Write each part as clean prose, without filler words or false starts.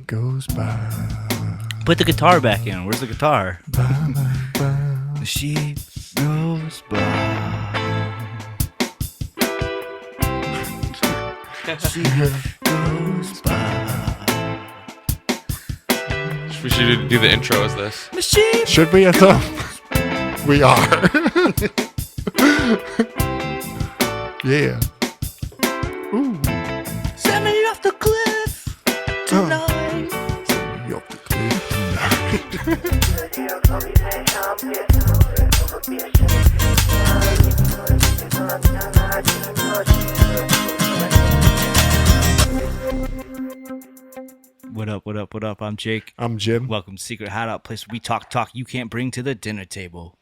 goes by. Put the guitar back in. Where's the guitar? Ba, ba, ba. The sheep goes by. Sheep goes by. We should do the intro as this. The sheep. Should we, though? We are. Yeah. Ooh. Send me off the cliff tonight. You off the cliff tonight. What up, what up, what up? I'm Jake. I'm Jim. Welcome to Secret Hideout, place where we talk you can't bring to the dinner table.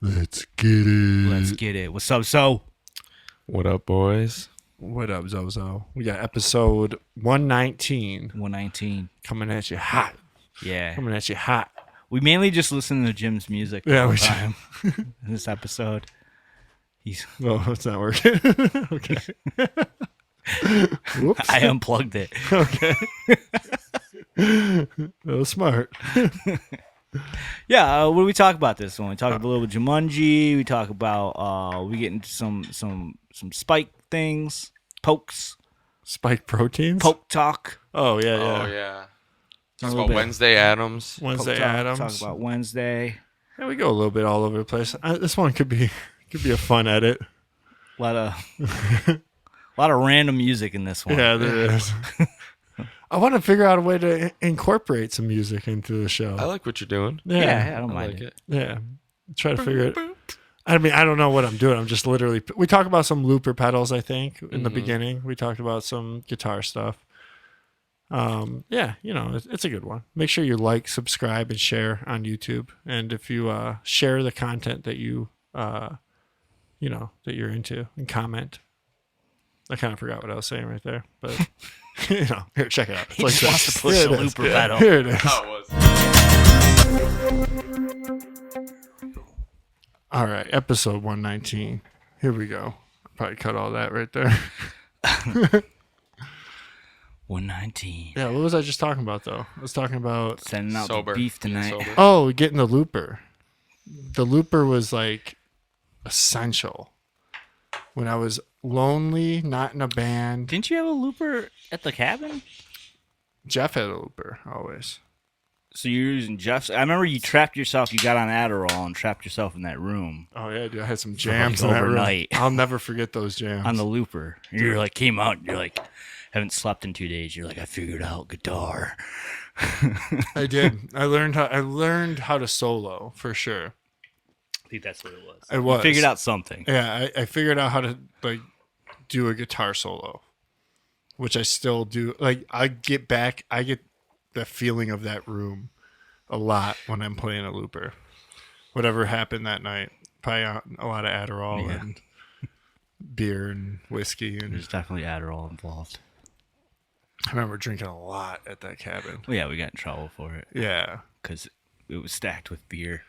Let's get it. Let's get it. What's up, so? What up, boys? What up, Zozo? We got episode 119 119. coming at you hot. Yeah. Coming at you hot. We mainly just listen to Jim's music Yeah, all we the time in this episode. He's. Oh, it's not working. Okay. Whoops. I unplugged it. Okay. That was smart. Yeah, what do we talk about this one? We talk a little bit Jumanji. We talk about we get into some spike things, pokes, Spike proteins? poke talk. Oh, yeah, yeah. Oh, yeah. A Talk little about bit. Wednesday Adams. Wednesday Poke talk, Adams. Talk about Wednesday. Yeah, we go a little bit all over the place. This one could be a fun edit. A lot of random music in this one. Yeah, there is. I want to figure out a way to incorporate some music into the show. I like what you're doing. Yeah, I don't I mind like it. it. Yeah. Try to figure it. I mean, I don't know what I'm doing. I'm just literally. We talk about some looper pedals, I think, in the beginning. We talked about some guitar stuff. Yeah, it's a good one. Make sure you like, subscribe, and share on YouTube. And if you share the content that that you're into, and comment. I kind of forgot what I was saying right there, but here, check it out. It's He just wants to push Here the it is. looper pedal. Here it is. Oh, it was. All right, episode 119. Here we go. Probably cut all that right there. 119. Yeah, what was I just talking about, though? I was talking about, Sending out Sober. the beef tonight. Sober. oh, getting the looper. The looper was, like, essential. When I was lonely, not in a band. Didn't you have a looper at the cabin? Jeff had a looper, always. So you're using Jeff's. I remember you trapped yourself. You got on Adderall and trapped yourself in that room Oh, yeah, dude, I had some jams like in that room. overnight. I'll never forget those jams. on the looper. And you're like, came out and you're like, haven't slept in 2 days. You're like, I figured out guitar. I did. I learned how to solo, for sure. I think that's what it was. It was. You figured out something. Yeah, I figured out how to do a guitar solo, which I still do. Like I get the feeling of that room a lot when I'm playing a looper. Whatever happened that night, probably a lot of Adderall Yeah. and beer and whiskey, and There's definitely Adderall involved. I remember drinking a lot at that cabin. Well, yeah, we got in trouble for it Yeah, because it was stacked with beer.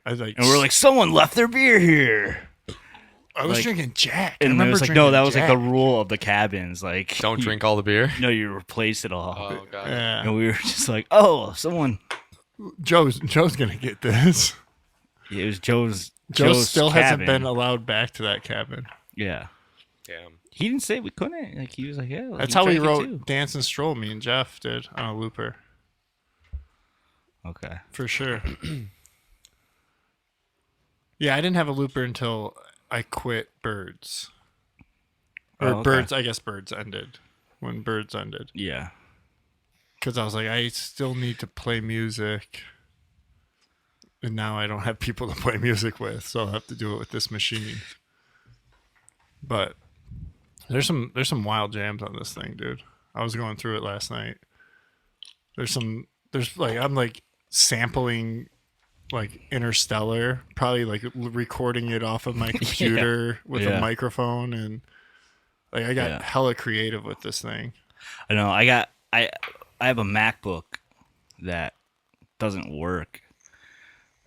I was like, And we're like, someone left their beer here. I was like- drinking Jack. I And it remember was like, drinking no, that was like the Jack. rule of the cabins. Like, Don't drink all the beer. No, you replace it all. Oh, God. Yeah, And we were just like, oh, someone. Joe's gonna get this. Yeah, it was Joe's. Joe still hasn't cabin. been allowed back to that cabin. Yeah. Damn. He didn't say we couldn't. Like, he was like, yeah. That's you how we drank it wrote too. Dance and Stroll, me and Jeff did on a looper, Okay. for sure. Yeah, I didn't have a looper until I quit Birds. Or Oh, okay. Birds, I guess Birds ended. When Birds ended. Yeah. Because I was like, I still need to play music. And now I don't have people to play music with, so I'll have to do it with this machine. But there's some wild jams on this thing, dude. I was going through it last night. I'm like sampling like Interstellar, probably like recording it off of my computer with Yeah. a microphone, and like I got Yeah. hella creative with this thing. I know. I have a MacBook that doesn't work,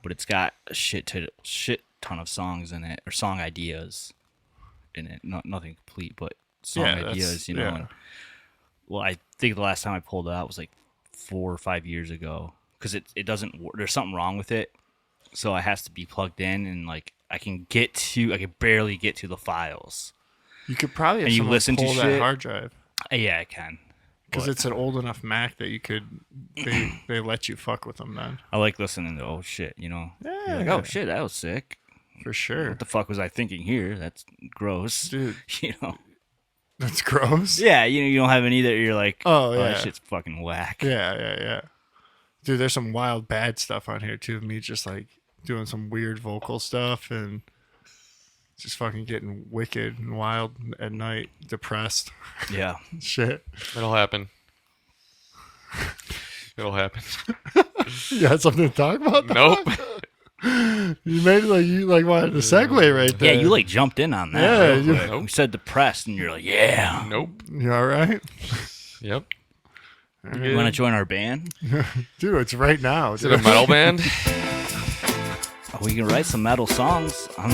but it's got a shit ton of songs in it, or song ideas in it. Nothing complete, but song Yeah, that's- ideas, you know. yeah. And, well, I think the last time I pulled it out was like 4 or 5 years ago because it doesn't. There's something wrong with it, so it has to be plugged in, and like I can barely get to the files. You could probably have And you someone listen to pull that shit? hard drive Yeah, I can. because But it's an old enough Mac that you could. They let you fuck with them then. I like listening to shit. You're like, Yeah. oh shit, that was sick. For sure, What the fuck was I thinking here? That's gross. dude. That's gross. Yeah, you don't have any that you're like, Oh, yeah. that shit's fucking whack. Yeah. Dude, there's some wild bad stuff on here too. Me just like doing some weird vocal stuff and just fucking getting wicked and wild at night, depressed. Yeah. Shit. It'll happen. It'll happen. You had something to talk about? Nope. You made it you wanted to segue right there. Yeah, you like jumped in on that. Yeah, real you- quick. We said depressed, and you're like, yeah. Nope. You all right? Yep. You want to join our band? Dude, it's right now. Is it a metal band? We can write some metal songs. I'm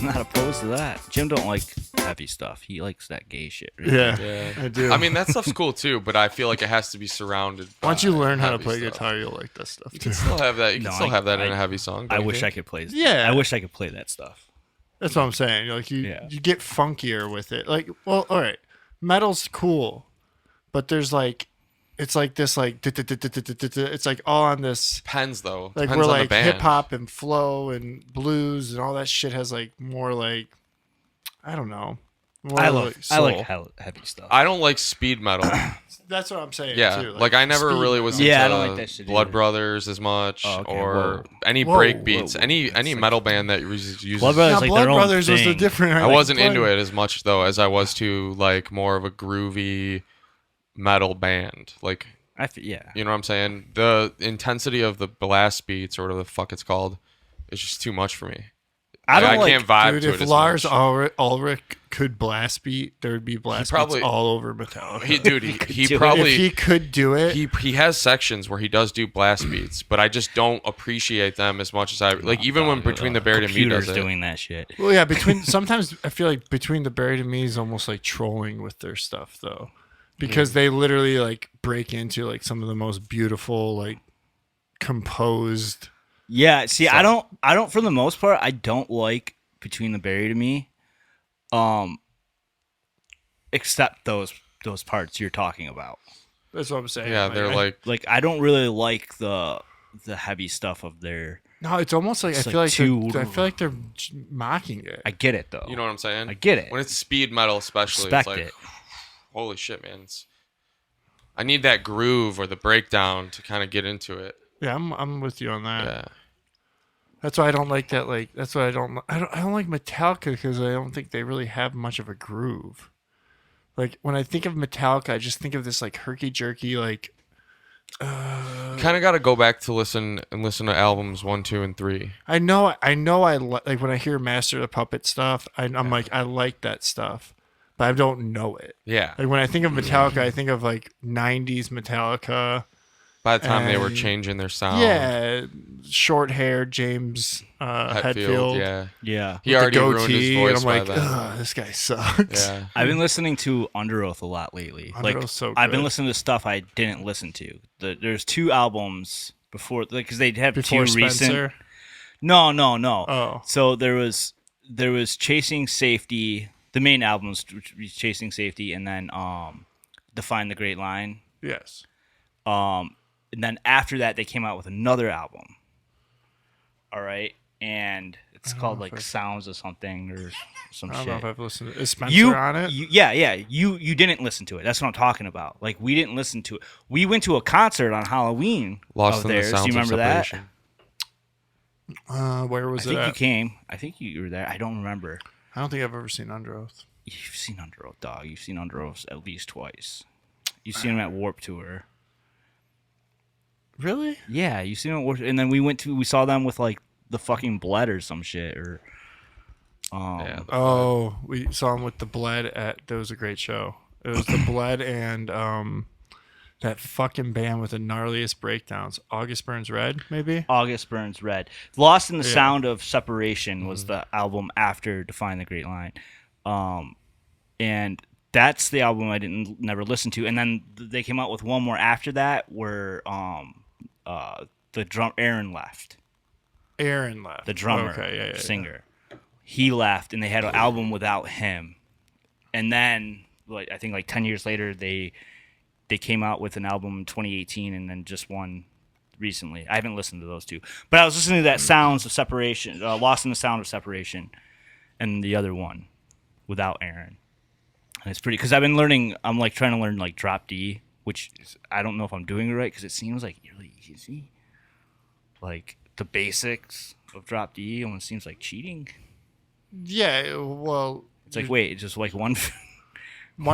not opposed to that. Jim don't like heavy stuff. He likes that gay shit. Right? Yeah, Yeah. I do. I mean, that stuff's cool too, but I feel like it has to be surrounded. once you learn how to heavy play stuff. guitar, you'll like this stuff You too. can still have that. You can No, still have that in I- a heavy song. I wish I could play. Yeah. I wish I could play that stuff. That's what I'm saying. Yeah. You get funkier with it. Like, well, all right, metal's cool, but there's like, it's like this like it's like all on this Depends though. like Depends we're on like the band. hip hop and flow and blues and all that shit has like more like I don't know. More I like like soul. heavy stuff. I don't like speed metal. That's what I'm saying. Yeah, too. like I never speed really was metal. into Yeah, I don't like that shit Blood either. Brothers as much, Oh, okay. or Whoa. any Whoa, break whoa, beats. whoa. Any metal band that uses. Blood Brothers Yeah, like Blood their own Brothers was the thing. different. I wasn't into it as much though as I was to like more of a groovy metal band. Like Yeah. you know what I'm saying? The intensity of the blast beats or whatever the fuck it's called is just too much for me. I don't I like. can't vibe Dude, to if it as Lars much. Ulrich could blast beat, there would be blast probably- beats all over Metallica. He do it. probably if he could do it, he has sections where he does do blast beats, but I just don't appreciate them as much as I like. Even when Between the Buried and Me computers does it, doing that shit. well, yeah. Sometimes I feel like Between the Buried and Me is almost like trolling with their stuff though, because they literally like break into like some of the most beautiful like composed. Yeah. See, I don't. For the most part, I don't like Between the Buried and Me. Except those parts you're talking about. That's what I'm saying. yeah, they're Like I don't really like the heavy stuff of their. no, it's almost like It's I feel like like too- they're mocking it. I get it though. you know what I'm saying. I get it. When it's speed metal, especially, Respect it's like, it. holy shit, man! I need that groove or the breakdown to kind of get into it. Yeah, I'm with you on that. Yeah, That's why I don't like that. Like that's why I don't like Metallica because I don't think they really have much of a groove. Like when I think of Metallica, I just think of this like herky jerky like. kind of got to go back to listen to albums 1, 2, and 3. I know. Like when I hear Master of the Puppet stuff, I'm like I like that stuff, but I don't know it. Yeah, Like when I think of Metallica, I think of like '90s Metallica. by the time they were and- changing their sound, Yeah, short hair James Hetfield. yeah, Yeah. he with the already ruined his goatee, voice and I'm by like, then. ugh, this guy sucks. Yeah, I've been listening to Under Oath a lot lately. Under Oath's so I've been good. listening to stuff I didn't listen to. There's 2 albums before, because they have Before 2 recent. Spencer. No. Oh. So there was Chasing Safety. The main albums, Chasing Safety, and then Define the Great Line. Yes. And then after that, they came out with another album. All right, and it's called like Sounds of something or some I don't shit. know if I've listened. Is Spencer on it? You didn't listen to it. That's what I'm talking about. Like we didn't listen to it. We went to a concert on Halloween Lost of in the theirs. Do Sounds you of remember that? Separation. Where I was it think you at? came. I think you were there. I don't remember. I don't think I've ever seen Under Oath. You've seen Under Oath, dog. You've seen Under Oath at least twice. You've seen them at Warp Tour. Really? Yeah, you've seen them at Warp and then we saw them with like the fucking Bled or some shit or Yeah, Oh, we saw him with the Bled at. That was a great show. It was the Bled and that fucking band with the gnarliest breakdowns. August Burns Red, maybe. August Burns Red. Lost in the Yeah. Sound of Separation was the album after Define the Great Line. And that's the album I didn't never listen to. And then they came out with one more after that where the drum Aaron left. Aaron left. The drummer, Okay, yeah. singer. He left, and they had an album without him. And then, like I think, like 10 years later, they came out with an album in 2018, and then just one recently. I haven't listened to those two, but I was listening to that Sounds of Separation, Lost in the Sound of Separation, and the other one without Aaron. And it's pretty because I've been learning. I'm like trying to learn like drop D, which I don't know if I'm doing it right because it seems like really easy. Like the basics of drop D almost seems like cheating. Yeah, well, It's like wait, it's just like one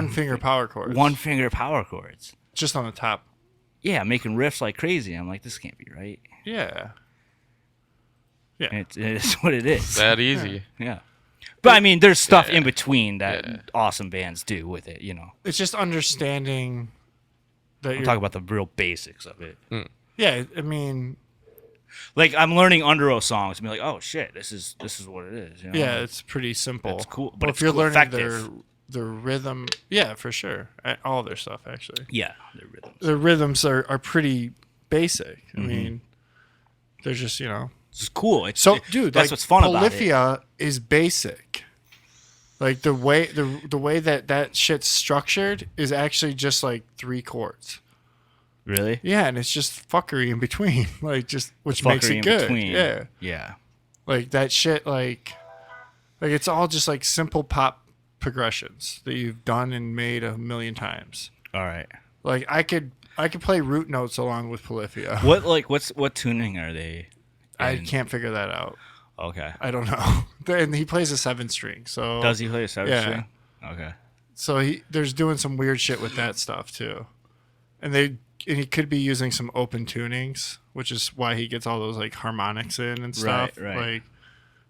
finger power chords. one finger power chords. Just on the top. Yeah, making riffs like crazy. I'm like, this can't be right. Yeah. Yeah. And it's what it is. That easy. Yeah. But I mean, there's stuff in between that awesome bands do with it, you know. It's just understanding that I'm you're talking about the real basics of it. Yeah, I mean, Like I'm learning under oath songs and be like, oh shit, this is what it is. You know? yeah, it's pretty simple. It's cool, but But it's if you're cool, learning effective. their rhythm, yeah, for sure. All their stuff actually. Yeah, the rhythms. The rhythms are pretty basic. Mm-hmm. I mean, they're just, It's cool. It's So, dude, that's like, what's fun about it. Polyphia is basic. Like the way that shit's structured is actually just like 3 chords. Really? Yeah, and it's just fuckery in between, like just which makes Fuckery it in good. between. Yeah, Yeah. like that shit, like it's all just like simple pop progressions that you've done and made a million times. All right. Like I could play root notes along with Polyphia. What tuning are they? I in? can't figure that out. Okay. I don't know. And he plays a 7-string, so Does he play a 7 Yeah. string? Okay. So there's doing some weird shit with that stuff too, and he could be using some open tunings, which is why he gets all those like harmonics in and stuff. Right. Like,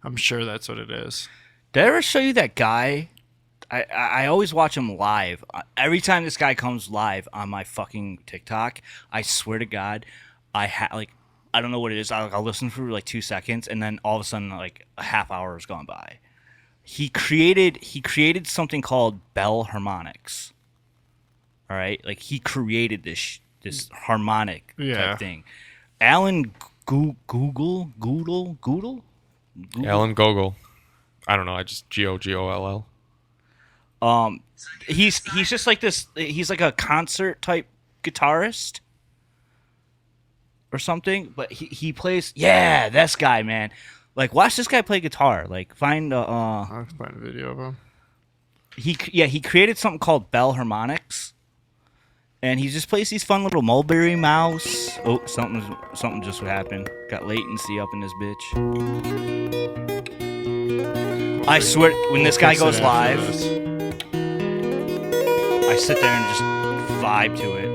I'm sure that's what it is. Did I ever show you that guy? I always watch him live. Every time this guy comes live on my fucking TikTok, I swear to God, I don't know what it is. I'll listen for like 2 seconds, and then all of a sudden, like a half hour has gone by. He created something called bell harmonics. All right, like he created this harmonic Yeah. type thing. Alan Goodle. Alan Gogol. I don't know. I just Gogoll. He's just like this. He's like a concert type guitarist or something. But he plays. Yeah, this guy, man. Like watch this guy play guitar. Like find I'll find a video of him. he created something called bell harmonics, and he just plays these fun little mulberry mouse. Oh, something just happened. Got latency up in this bitch. I swear, when this guy Fix it goes after live, this. I sit there and just vibe to it.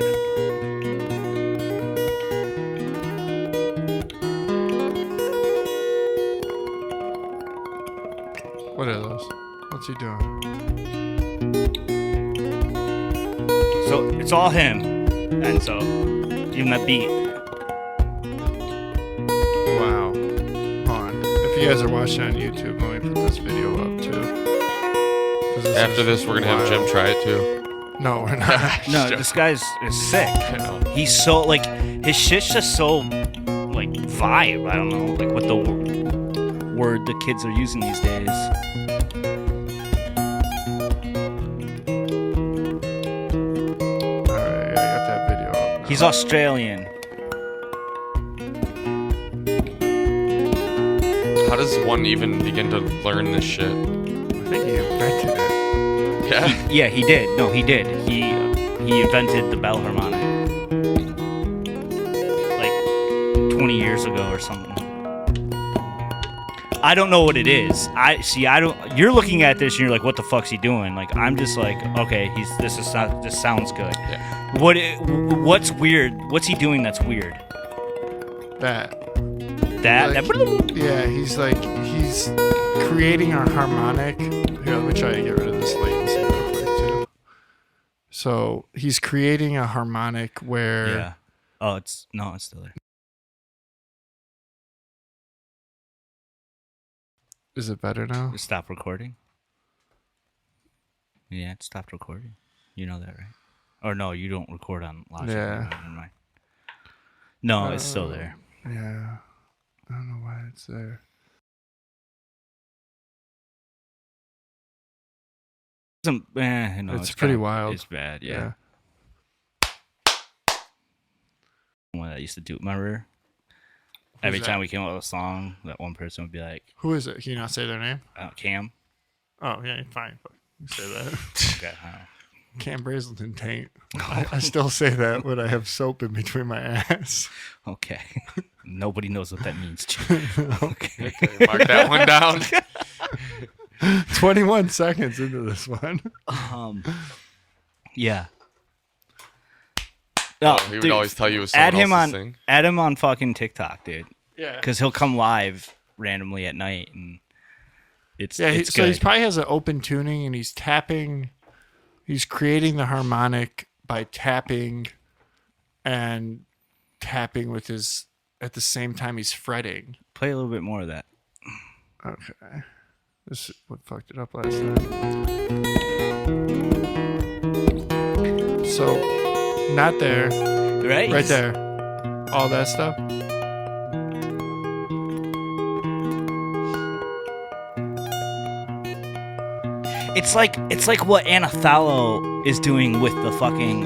What are those? What's he doing? So it's all him, and so even that beat. Wow. Hold on. If you guys are watching on YouTube, let me put this video up too. 'Cause After is this, we're gonna have Jim wild. try it too. No, we're not. No, this guy's is sick. I know. He's so like his shit's just so like vibe. I don't know like what the word the kids are using these days. Alright, I got that video up now. He's Australian. How does one even begin to learn this shit? I think he invented it. Yeah. Yeah, he did. No, he did. He invented the bell harmonic like 20 years ago or something. I don't know what it is. I don't. You're looking at this and you're like, what the fuck's he doing? Like I'm just like, okay, this sounds good. Yeah. What's weird? What's he doing that's weird? That. That. Like, yeah, he's creating a harmonic. Here, let me try to get rid of this latency real quick too. So he's creating a harmonic where Yeah. Oh, it's still there. is it better now? Stop recording. Yeah, it stopped recording. You know that, right? Or no, you don't record on Logic. Yeah. Never mind. No, it's still there. Yeah. I don't know why it's there. No, It's pretty wild. It's bad, yeah. One that used to do it, remember? Every time we came up with a song, that one person would be like, Who is it? Can you not say their name? Cam. Oh, yeah, fine. You say that. Okay, Cam Brazelton taint. I still say that when I have soap in between my ass. okay. Nobody knows what that means. Okay. Mark that one down. 21 seconds into this one. Yeah. No, He would always tell you it was add someone him else's on thing. add him on fucking TikTok, dude. Yeah. Because he'll come live randomly at night, and it's So good. he probably has an open tuning, and he's tapping. He's creating the harmonic by tapping, and tapping with his at the same time he's fretting. Play a little bit more of that. Okay. This is what fucked it up last time. So, not there. Right? Right there. All that stuff. It's like what Anathallo is doing with the fucking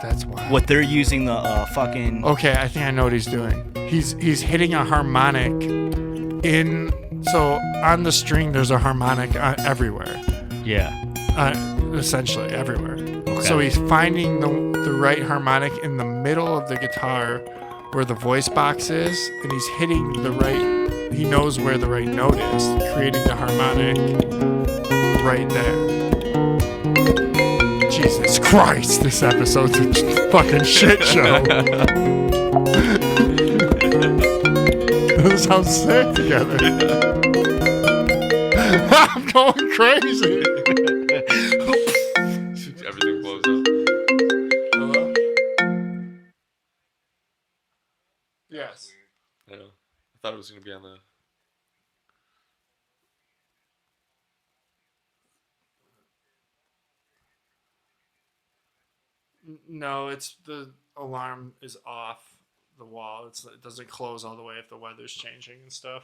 That's wild. what they're using the fucking Okay, I think I know what he's doing. He's hitting a harmonic in. So on the string, there's a harmonic everywhere. yeah. Essentially everywhere. Okay. So he's finding the right harmonic in the middle of the guitar where the voice box is, and he's hitting the right. He knows where the right note is, creating the harmonic right there. Jesus Christ, this episode's a fucking shit show. This sounds sick together. I'm going crazy. Everything blows up. Hello? Yes. I know. I thought it was going to be on the... No, it's the alarm is off the wall. It doesn't close all the way if the weather's changing and stuff.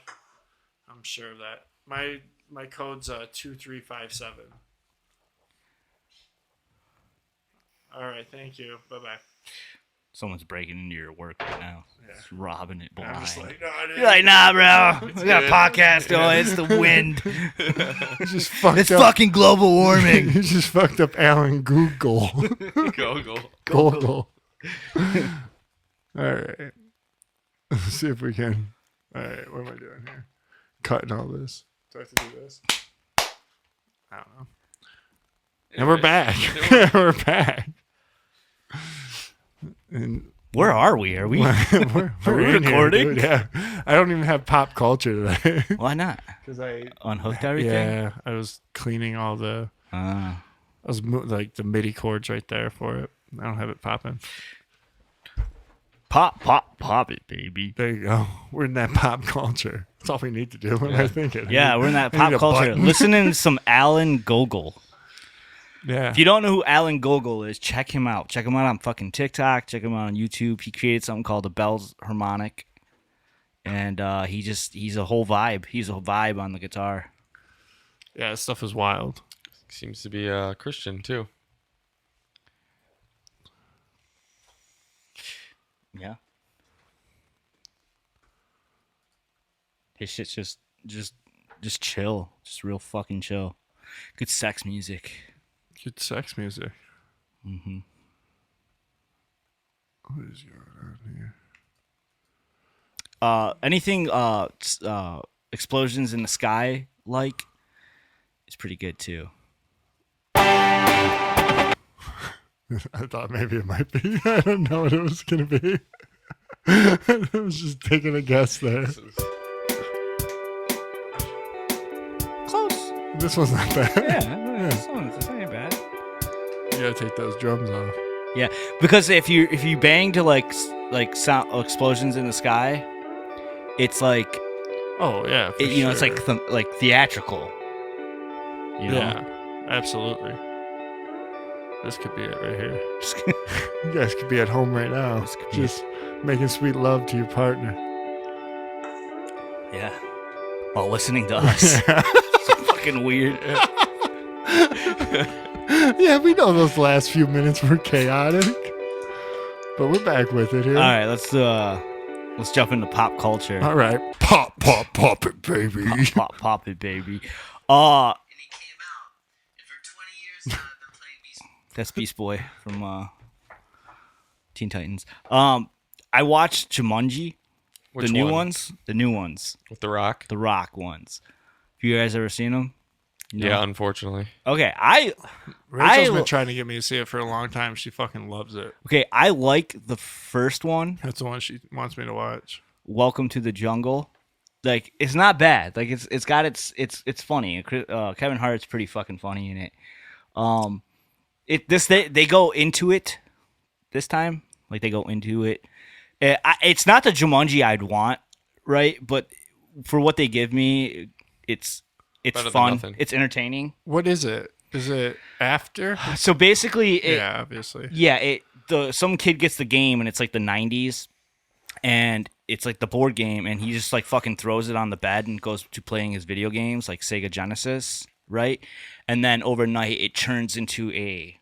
I'm sure of that. My code's 2357. All right, thank you. Bye bye. Someone's breaking into your work right now. Yeah. Just robbing it blind. I'm just like, no, dude. You're like, nah, bro. We got a podcast going. It's the wind. You just fucked It's up. fucking global warming. You just fucked up Alan Google. Go. Google. All right. Let's see if we can. All right, what am I doing here? Cutting all this. Do I have to do this? I don't know. And we're back. We're back. And Where are we? Are we? we're in here, recording? dude, yeah. I don't even have pop culture today. Why not? Because I Unhooked everything? Yeah, I was cleaning all the. I was like the MIDI chords right there for it. I don't have it popping. Pop it, baby. There you go. We're in that pop culture. That's all we need to do. What am I thinking? Yeah, we're in that I pop need a culture. button. Listening to some Alan Gogol. Yeah. If you don't know who Alan Gogol is, check him out. Check him out on fucking TikTok. Check him out on YouTube. He created something called the Bell's Harmonic. And he's a whole vibe. He's a vibe on the guitar. Yeah, this stuff is wild. Seems to be Christian, too. Yeah. His shit's just chill. Just real fucking chill. Good sex music. Good sex music. Mm-hmm. What is going on here? Anything explosions in the sky like is pretty good too. I thought maybe it might be. I don't know what it was going to be. I was just taking a guess there. Close. This one's not bad. Yeah, this ain't bad. You gotta take those drums off. Yeah, because if you bang to like sound explosions in the sky, it's like Oh yeah, for it's sure. like theatrical. You know? Yeah, absolutely. This could be it right here. You guys could be at home right now, just making sweet love to your partner. Yeah. While listening to us. It's fucking weird. Yeah, we know those last few minutes were chaotic, but we're back with it here. All right, let's jump into pop culture. All right, pop it, baby. Pop it, baby. And he came out. And for 20 years now, I've been playing Beast. That's Beast Boy from Teen Titans. I watched Jumanji, Which the new one? ones, With The Rock? the Rock ones. Have you guys ever seen them? No? Yeah, unfortunately. Okay, Rachel's been trying to get me to see it for a long time. She fucking loves it. I like the first one. That's the one she wants me to watch. Welcome to the Jungle. Like, it's not bad. Like, it's got it's funny. Kevin Hart's pretty fucking funny in it. They go into it this time. Like, they go into it. It's not the Jumanji I'd want, right? But for what they give me, it's Better than fun. nothing. It's entertaining. What is it? Is it after? So basically, Yeah, obviously. Yeah, some kid gets the game and it's like the 90s, and it's like the board game, and he just like fucking throws it on the bed and goes to playing his video games like Sega Genesis, right? And then overnight it turns into a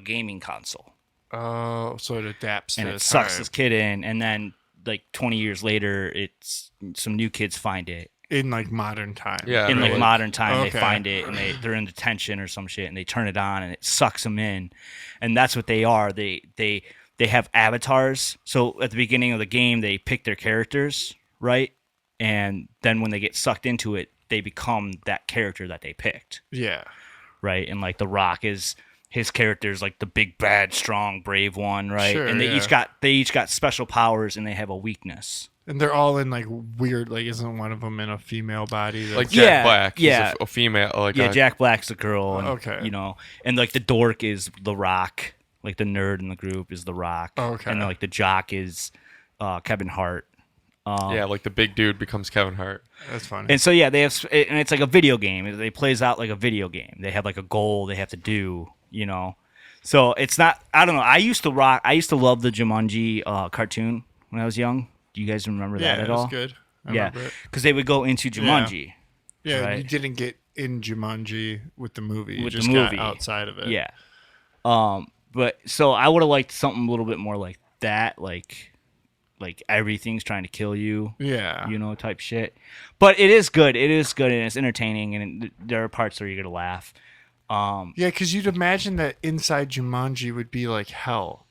gaming console, Oh, so it adapts and to it this. sucks All this kid in, and then like 20 years later, it's some new kids find it. in like modern time. Yeah. In like really. modern time, Okay. they find it and they're in detention or some shit, and they turn it on and it sucks them in, and that's what they are. They have avatars. So at the beginning of the game, they pick their characters, right? And then when they get sucked into it, they become that character that they picked, Yeah. right? And like The Rock is his character's like the big, bad, strong, brave one, right? Sure, and they yeah. each got special powers, and they have a weakness. And they're all in like weird, like, isn't one of them in a female body? Like That's, Jack Yeah, Black. He's yeah. a female. Like Yeah, a, Jack Black's the girl, and Okay. you know, and like the dork is The Rock, like the nerd in the group is The Rock, Okay. and like the jock is Kevin Hart. yeah, like the big dude becomes Kevin Hart. that's funny. And so yeah, they have, and it's like a video game. It plays out like a video game. They have like a goal they have to do, you know. So it's not. I don't know. I used to love the Jumanji cartoon when I was young. Do you guys remember yeah, that at it was all? good. I Yeah, remember it. because they would go into Jumanji. Yeah, Right. you didn't get in Jumanji with the movie. You With the just movie. got outside of it. Yeah. But so I would have liked something a little bit more like that, like everything's trying to kill you, Yeah. you know, type shit. But it is good. It is good, and it's entertaining, and there are parts where you're gonna laugh. Yeah, because you'd imagine that inside Jumanji would be like hell.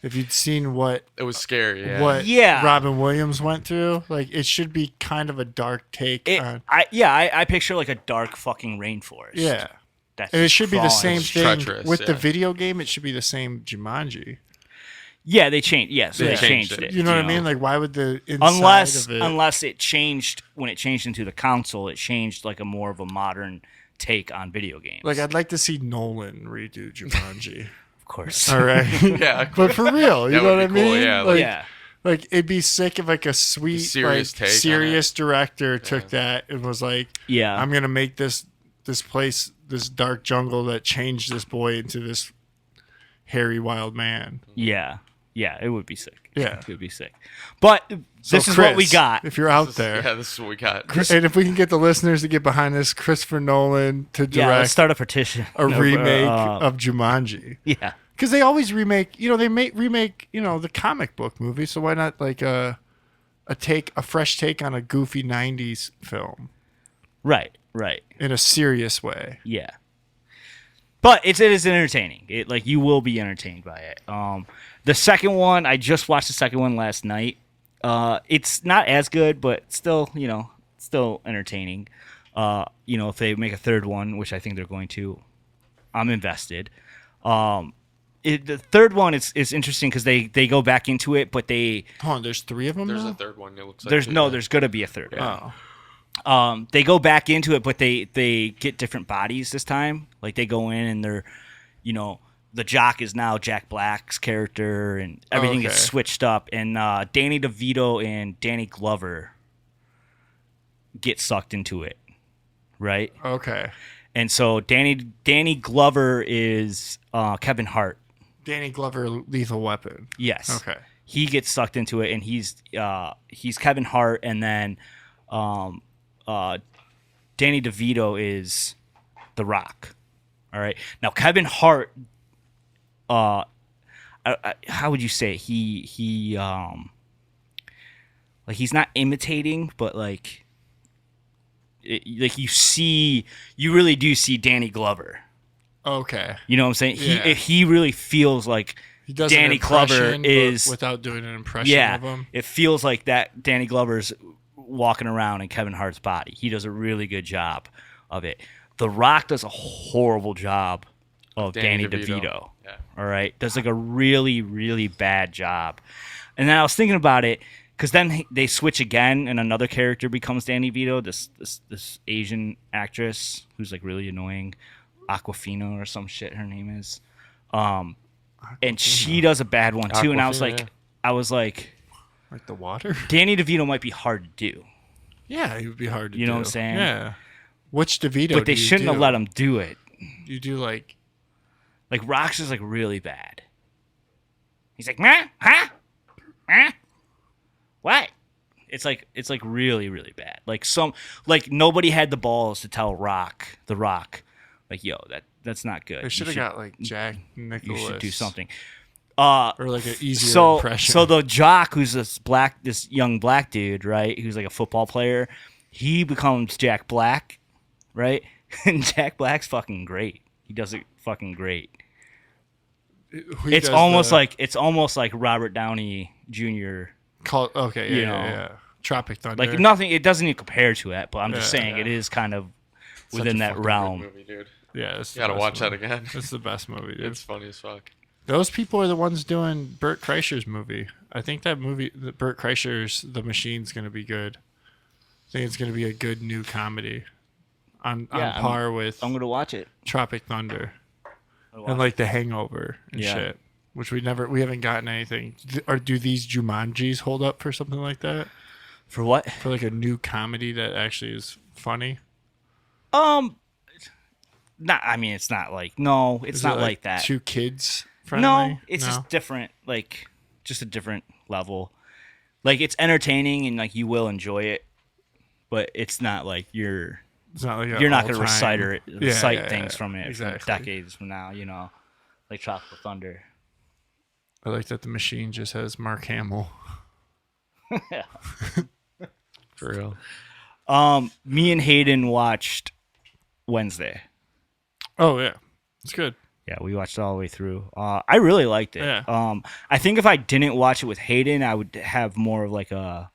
If you'd seen what It was scary. Yeah. Yeah. Robin Williams went through, like it should be kind of a dark take on. I picture like a dark fucking rainforest. Yeah, That's and it just should be the crawling. same It's thing treacherous, with the yeah. video game. It should be the same Jumanji. Yeah, they changed. Yeah, so They they changed changed it. it. You know what I mean? Like, why would the inside of it? Unless it changed when it changed into the console, it changed like a more of a modern take on video games. Like, I'd like to see Nolan redo Jumanji. of course. All right, Yeah. but for real, you That know would what I be cool, mean? yeah, Like, yeah. like it'd be sick if like a sweet, serious take on serious director took that and was like, Yeah. I'm gonna make this place, this dark jungle that changed this boy into this hairy wild man. Yeah. Yeah, it would be sick. Yeah. It would be sick. But So this is what we Chris, got. If you're out there, Yeah, this is what we got. and if we can get the listeners to get behind this, Christopher Nolan to Yeah, let's direct start a petition. a remake of Jumanji. Yeah. Because they always remake, they remake, the comic book movie. So why not like a fresh take on a goofy '90s film Right. in a serious way? Yeah. But it is entertaining. It like you will be entertained by it. The second one, I just watched the second one last night. It's not as good, but still, still entertaining. If they make a third one, which I think they're going to, I'm invested. The third one is interesting because they go back into it, but they Hold on, there's 3 of them. There's now? a third one. It looks like there's too, no yeah. there's gonna be a third one. Oh, They go back into it, but they get different bodies this time. Like they go in and they're, the jock is now Jack Black's character, and everything gets Okay. switched up. And Danny DeVito and Danny Glover get sucked into it, right? okay. And so Danny Glover is Kevin Hart. Danny Glover, Lethal Weapon. Yes. Okay. He gets sucked into it, and he's Kevin Hart, and then Danny DeVito is The Rock. All right. Now Kevin Hart, how would you say it? He like he's not imitating, but like you really do see Danny Glover. Okay. You know what I'm saying? Yeah. He really feels like He does Danny an impression, Glover is but without doing an impression of him. It feels like that Danny Glover's walking around in Kevin Hart's body. He does a really good job of it. The Rock does a horrible job of Danny DeVito. Yeah. All right, does like a really, really bad job. And then I was thinking about it because then they switch again, and another character becomes Danny DeVito. This Asian actress who's like really annoying, Aquafina or some shit. Her name is, and she does a bad one too. And I was Aquafina, like, Like the water? Danny DeVito might be hard to do. Yeah, he would be hard to do. You know what I'm saying? Yeah. Which DeVito But they do you shouldn't do? have let him do it. You do like... Like Rock's is like really bad. He's like, meh, huh? Meh? What? It's like really, really bad. Like nobody had the balls to tell The Rock, like, yo, that's not good. They should have got like Jack Nicklaus. You should do something. Or like an easier impression. So the jock, who's this young black dude, right? Who's like a football player, he becomes Jack Black, right? And Jack Black's fucking great. He does it fucking great. It's almost like Robert Downey Jr. Okay, you yeah, know. yeah. Tropic Thunder. Like nothing. It doesn't even compare to it. But I'm just Yeah, saying yeah. it is kind of Such within a that fucking good realm. movie, dude. Yeah, it's You gotta the best watch that movie. again. It's the best movie, dude. It's funny as fuck. Those people are the ones doing Burt Kreischer's movie. I think that movie, Burt Kreischer's The Machine's going to be good. I think it's going to be a good new comedy on par with I'm gonna watch it. Tropic Thunder and like The Hangover and shit, which we haven't gotten anything. Or do these Jumanjis hold up for something like that? For what? For like a new comedy that actually is funny? Not. I mean, it's not like no. It's Is not it like that. Two kids friendly? No, it's just different. Like just a different level. Like it's entertaining and like you will enjoy it, but it's not like It's not like you're not going to all-time- recite things from it exactly. for decades from now. You know, like Tropical Thunder. I like that The Machine just has Mark Hamill. For real. Me and Hayden watched Wednesday. Oh yeah, it's good. Yeah, we watched it all the way through. I really liked it. Yeah. I think if I didn't watch it with Hayden, I would have more of like a,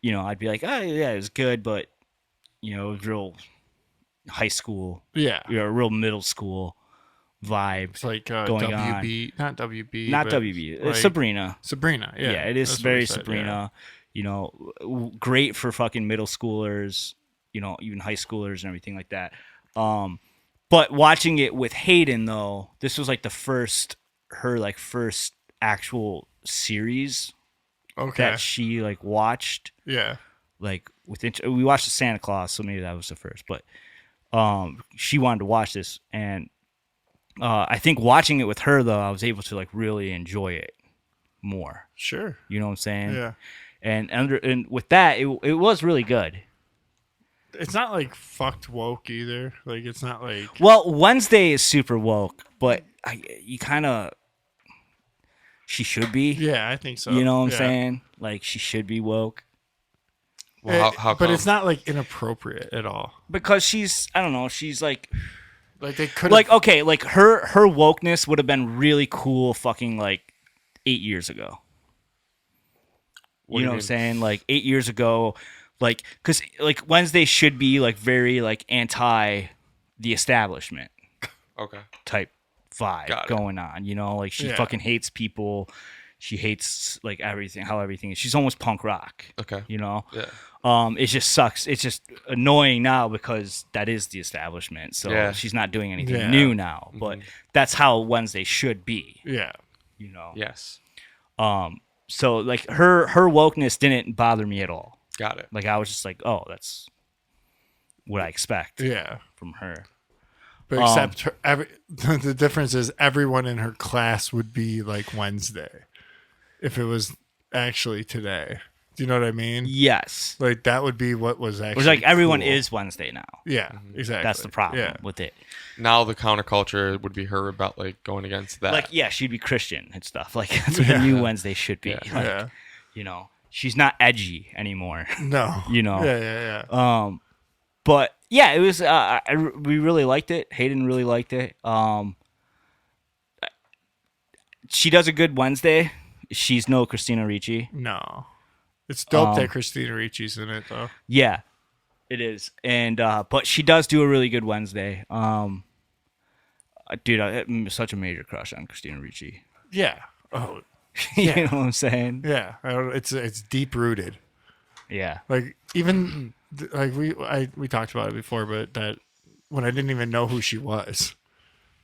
I'd be like, oh yeah, it was good, but it was real high school, Yeah, real middle school vibe. it's like going WB, not WB, Not but WB. like It's Sabrina. Sabrina. Yeah, Yeah, it is that's what very we said, Sabrina. Great for fucking middle schoolers, even high schoolers and everything like that. But watching it with Hayden though, this was like her first actual series Yeah. Okay. that she like watched. Yeah. Like we watched the Santa Claus, so maybe that was the first. But she wanted to watch this, and I think watching it with her though, I was able to like really enjoy it more. Sure. You know what I'm saying? Yeah. And with that, it was really good. It's not like fucked woke either. Like it's not like Well, Wednesday is super woke, but she should be. yeah, I think so. You know what I'm Yeah. saying? Like she should be woke Well, how but come? it's not like inappropriate at all. because she's I don't know, she's like Like they could okay, like her wokeness would have been really cool fucking like 8 years ago. What You do know what you I'm mean? saying? Like 8 years ago, like because like Wednesday should be like very like anti the establishment Okay. type vibe Got it. going on. Like she Yeah. fucking hates people. She hates like everything, how everything is. She's almost punk rock. Okay. Yeah. Yeah. It just sucks. It's just annoying now because that is the establishment. So Yeah. she's not doing anything Yeah. new now. But that's how Wednesday should be. yeah. Yes. So like her wokeness didn't bother me at all. Got it. Like I was just like, oh, that's what I expect Yeah. from her. But except the difference is everyone in her class would be like Wednesday if it was actually today. Do you know what I mean? Yes. Like that would be what was actually. Which like everyone cool. is Wednesday now. Yeah, exactly. That's the problem Yeah. with it. Now the counterculture would be her about like going against that. Like, yeah, she'd be Christian and stuff. Like that's what the new Wednesday should be. Yeah. Like, Yeah. you know, she's not edgy anymore. No. You know. Yeah. But yeah, it was. We really liked it. Hayden really liked it. She does a good Wednesday. She's no Christina Ricci. No. It's dope that Christina Ricci's in it though. Yeah, it is. And but she does do a really good Wednesday. Dude, I have such a major crush on Christina Ricci. Yeah. Oh. You Yeah. know what I'm saying? Yeah. It's deep rooted. Yeah. Like even like we talked about it before, but that when I didn't even know who she was,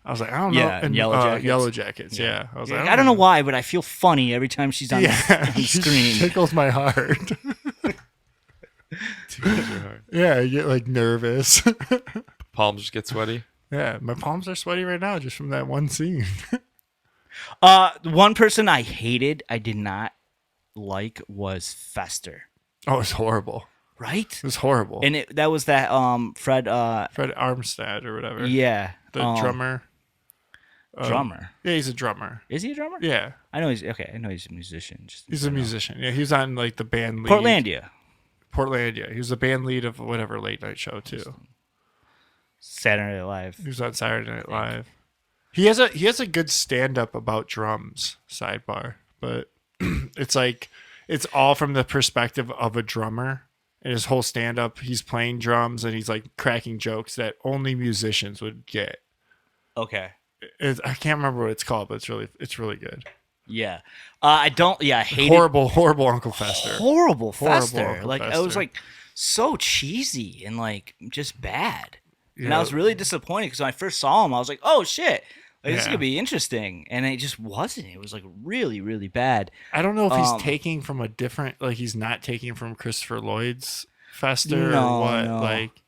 I was like, I don't know. Yeah, And, Yellow Jackets. Yellow Jackets. Yeah. I was like, I don't know why, but I feel funny every time she's on, Yeah, on she screen. tickles my heart. Yeah, I get like nervous. Palms just get sweaty. Yeah, my palms are sweaty right now just from that one scene. One person I hated, I did not like, was Fester. Oh, it's horrible. Right? It was horrible. And that was that Fred. Fred Armstead or whatever. Yeah, The drummer. Drummer. Yeah, he's a drummer. Is he a drummer? Yeah, I know he's okay. I know he's a musician. he's a musician. Yeah, he was on like the band lead. Portlandia. He was the band lead of whatever late night show too. Saturday Night Live. He was on Saturday Night Live. He has a good stand up about drums. Sidebar, but it's like it's all from the perspective of a drummer. And his whole stand up, he's playing drums and he's like cracking jokes that only musicians would get. Okay. I can't remember what it's called, but it's really good. Yeah. I don't. Yeah. I hated Horrible Uncle Fester. Horrible Fester. Uncle Like Fester. it was like so cheesy and like just bad. And Yeah. I was really disappointed because when I first saw him, I was like, "Oh shit, like, this is Yeah. gonna be interesting." And it just wasn't. It was like really, really bad. I don't know if he's taking from a different, like he's not taking from Christopher Lloyd's Fester No, or what, no. like,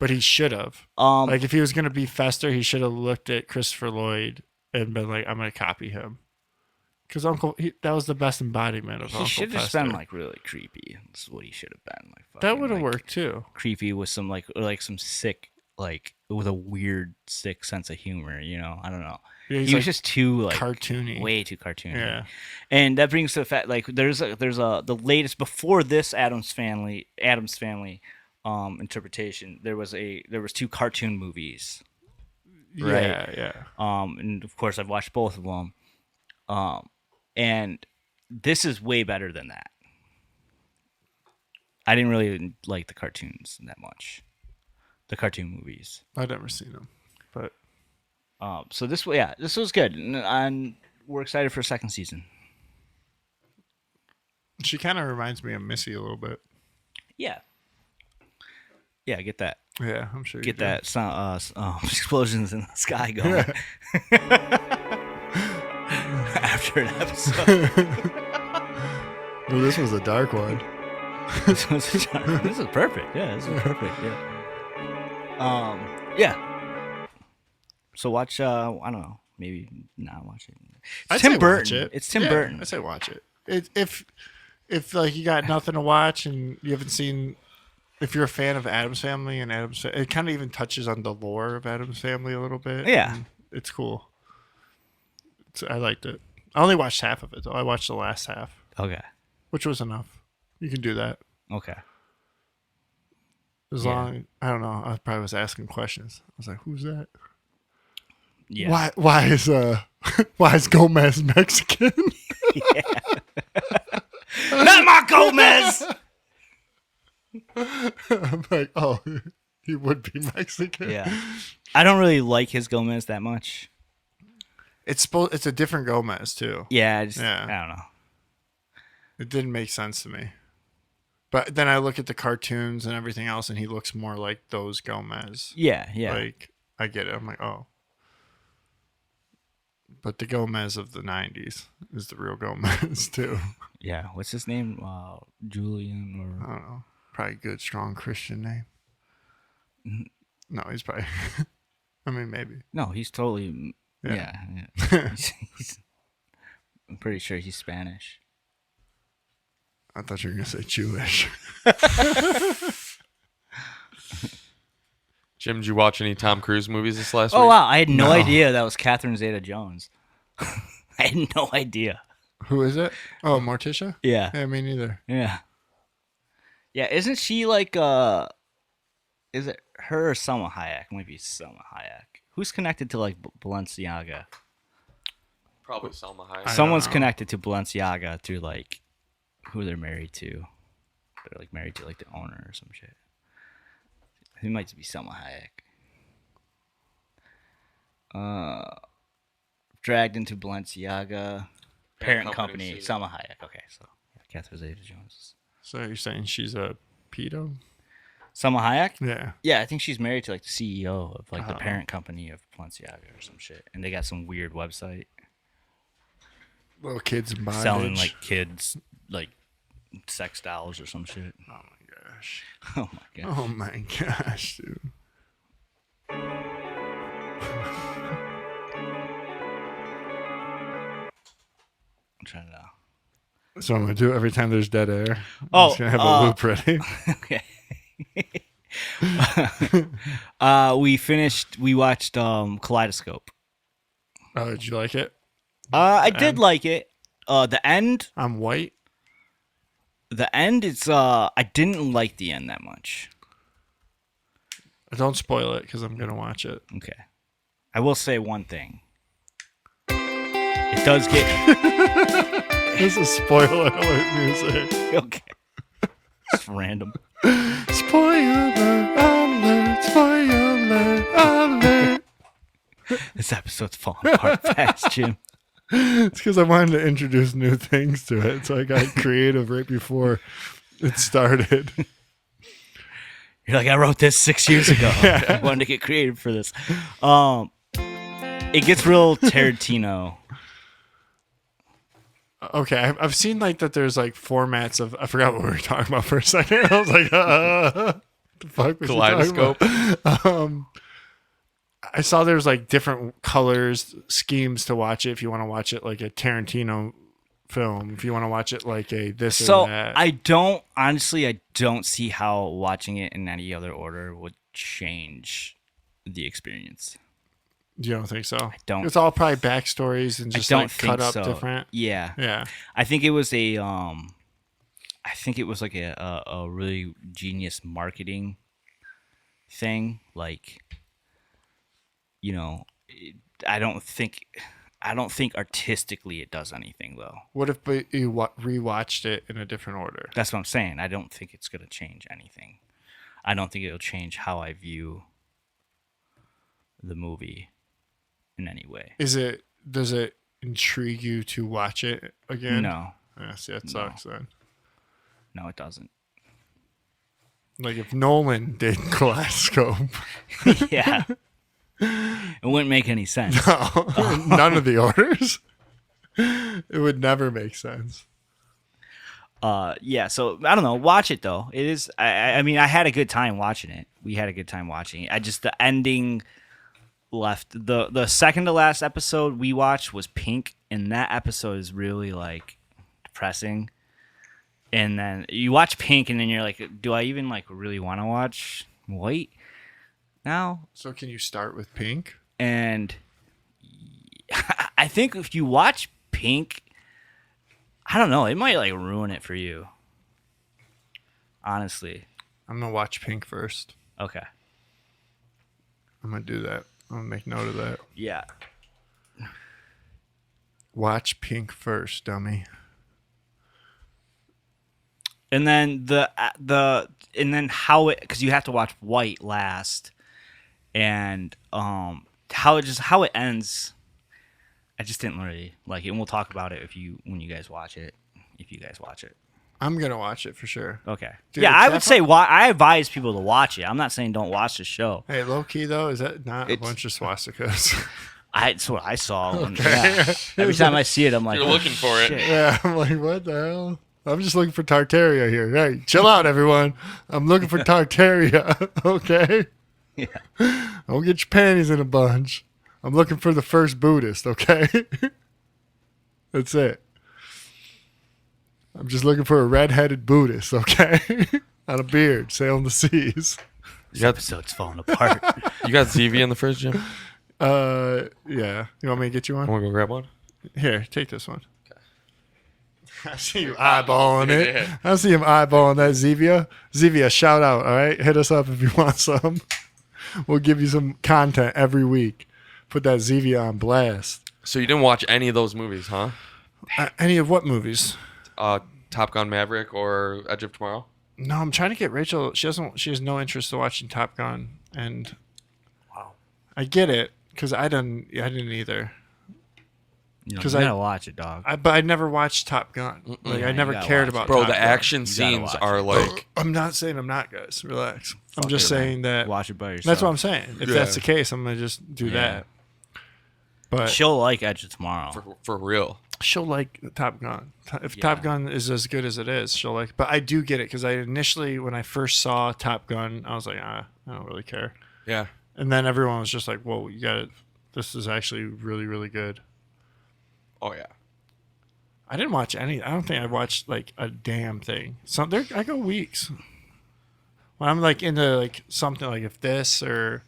but he should have. Like if he was gonna be Fester, he should have looked at Christopher Lloyd and been like, "I'm gonna copy him," because that was the best embodiment of He Uncle should have Fester. been like really creepy. That's what he should have been. Like That fucking, would have like, worked too. Creepy with some like some sick, like with a weird sick sense of humor. You know, I don't know. Yeah, he's He like was just too like cartoony. way too cartoony. Yeah. And that brings to the fact like there's the latest before this Adams Family interpretation. There was two cartoon movies. Right. Yeah. And of course I've watched both of them. And this is way better than that. I didn't really like the cartoons that much. The cartoon movies. I've never seen him, but So this was good, and we're excited for a second season. she kind of reminds me of Missy a little bit. Yeah, get that, Yeah, I'm sure. get that sound, explosions in the sky going after an episode. Well, this was a dark one. This is perfect. Yeah, this is perfect. Yeah. So watch. I don't know. Maybe not watch it. It's Tim Burton. It's Tim Burton. I say watch it. If like you got nothing to watch and you haven't seen, if you're a fan of Addams Family and it kind of even touches on the lore of Addams Family a little bit. Yeah. and it's cool. I liked it. I only watched half of it though. I watched the last half, Okay. which was enough. You can do that Okay. as long. I don't know. I probably was asking questions. I was like, "Who's that? Yeah. Why is Gomez Mexican?" Not my Gomez. I'm like, "Oh, he would be Mexican." Yeah. I don't really like his Gomez that much. It's a different Gomez too. Yeah. Yeah. I don't know. It didn't make sense to me. But then I look at the cartoons and everything else, and he looks more like those Gomez. Yeah. Like, I get it. I'm like, oh. But the Gomez of the 90s is the real Gomez, too. Yeah. What's his name? Julian or I don't know. Probably a good, strong Christian name. No, he's probably... I mean, maybe. No, he's totally. Yeah. Yeah. I'm pretty sure he's Spanish. I thought you were gonna say Jewish. Jim, did you watch any Tom Cruise movies this last Oh week? wow, I had no No. idea that was Catherine Zeta-Jones. I had no idea. Who is it? Oh, Morticia. Yeah. Yeah, me neither. Yeah. Yeah, isn't she like is it her or Selma Hayek? Might be Selma Hayek. Who's connected to like Balenciaga? Probably Selma Hayek. don't Someone's know. connected to Balenciaga through like who they're married to. They're like married to like the owner or some shit. It might be Selma Hayek. Dragged into Balenciaga. Parent company. company, Selma Hayek. Okay, so Catherine Zeta-Jones. So you're saying she's a pedo? Selma Hayek? Yeah. Yeah, I think she's married to like the CEO of like the Oh. parent company of Balenciaga or some shit, and they got some weird website Little kids in bondage. selling like kids like sex dolls or some shit. Oh my gosh. Oh my god. Oh my gosh, dude. I'm trying to. So I'm gonna do it every time there's dead air. I'm Oh, just gonna have a loop ready. Okay. We watched Kaleidoscope. Oh, did you like it? I did like it. The end I'm white. it's I didn't like the end that much. Don't spoil it because I'm gonna watch it. Okay. I will say one thing. It does get This is spoiler alert music. okay. It's random. Spoiler alert! Spoiler alert! This episode's falling apart fast, Jim. It's because I wanted to introduce new things to it, so I got creative right before it started. You're like, I wrote this 6 years ago. I wanted to get creative for this. It gets real Tarantino. Okay, I've seen like that. There's like formats of. I forgot what we were talking about for a second. I was like, what the fuck was he talking Kaleidoscope. about? I saw there's like different colors schemes to watch it. If you want to watch it like a Tarantino film, if you want to watch it like a this So or that. I don't see how watching it in any other order would change the experience. You don't think so? I don't. It's all probably backstories and just I don't like think cut up so. different. Yeah. Yeah. I think it was a like a really genius marketing thing. Like, you know, I don't think artistically it does anything though. What if you rewatched it in a different order? That's what I'm saying. I don't think it's gonna change anything. I don't think it'll change how I view the movie in any way. Does it intrigue you to watch it again? No, Yeah, see, that sucks then. no, it doesn't. Like if Nolan did Kaleidoscope, Yeah, it wouldn't make any sense. none of the orders. It would never make sense. Yeah, so I don't know. Watch it though. It is. I mean, I had a good time watching it. We had a good time watching it. The ending left. The second to last episode we watched was Pink, and that episode is really like depressing. And then you watch Pink, and then you're like, do I even like really want to watch White now? So can you start with Pink? And I think if you watch Pink, I don't know, it might like ruin it for you. Honestly. I'm gonna watch Pink first. Okay. I'm gonna do that. I'm gonna make note of that. Yeah. Watch Pink first, dummy. And then how it, because you have to watch White last, and how it ends, I just didn't really like it. And we'll talk about it when you guys watch it. If you guys watch it. I'm gonna watch it for sure. Okay. Dude, yeah, I would that's say I advise people to watch it. I'm not saying don't watch the show. Hey, low key though, is that not a bunch of swastikas? It's what I saw. Yeah. Every time I see it, I'm like, You're looking for it. shit. Yeah, I'm like, what the hell? I'm just looking for Tartaria here. Hey, chill out, everyone. I'm looking for Tartaria. Okay. Don't get your panties in a bunch. I'm looking for the first Buddhist, okay? That's it. I'm just looking for a red-headed Buddhist, okay? On a beard, sailing the seas. This episode's falling apart. You got ZV in the fridge, Jim? Yeah. You want me to get you I one? want to go grab one. Here, take this one. I see you eyeballing it. I see him eyeballing that Zevia. Zevia, shout out, all right? Hit us up if you want some. We'll give you some content every week. Put that Zevia on blast. So you didn't watch any of those movies, huh? Any of what movies? Top Gun Maverick or Edge of Tomorrow? No, I'm trying to get Rachel. She has no interest in watching Top Gun, and Wow. I get it because I didn't either. You know, 'Cause you I- gotta watch it, dog. But I never watched Top Gun. Like I you never gotta cared watch about it. Bro, Top the Gun. action You gotta scenes watch are it. like... I'm not saying I'm not, guys. Relax. I'm Fuck just it, man. saying that. Watch it by yourself. That's what I'm saying. If that's the case, I'm gonna just do Yeah. that. But She'll like Edge of Tomorrow. For real. she'll like Top Gun. If Yeah. Top Gun is as good as it is, she'll like. But I do get it because I initially, when I first saw Top Gun, I was like, I don't really care. Yeah. And then everyone was just like, whoa, you got it. This is actually really, really good. Oh, yeah. I didn't watch any. I don't think I watched like a damn thing. I go weeks when I'm like into like something like if this or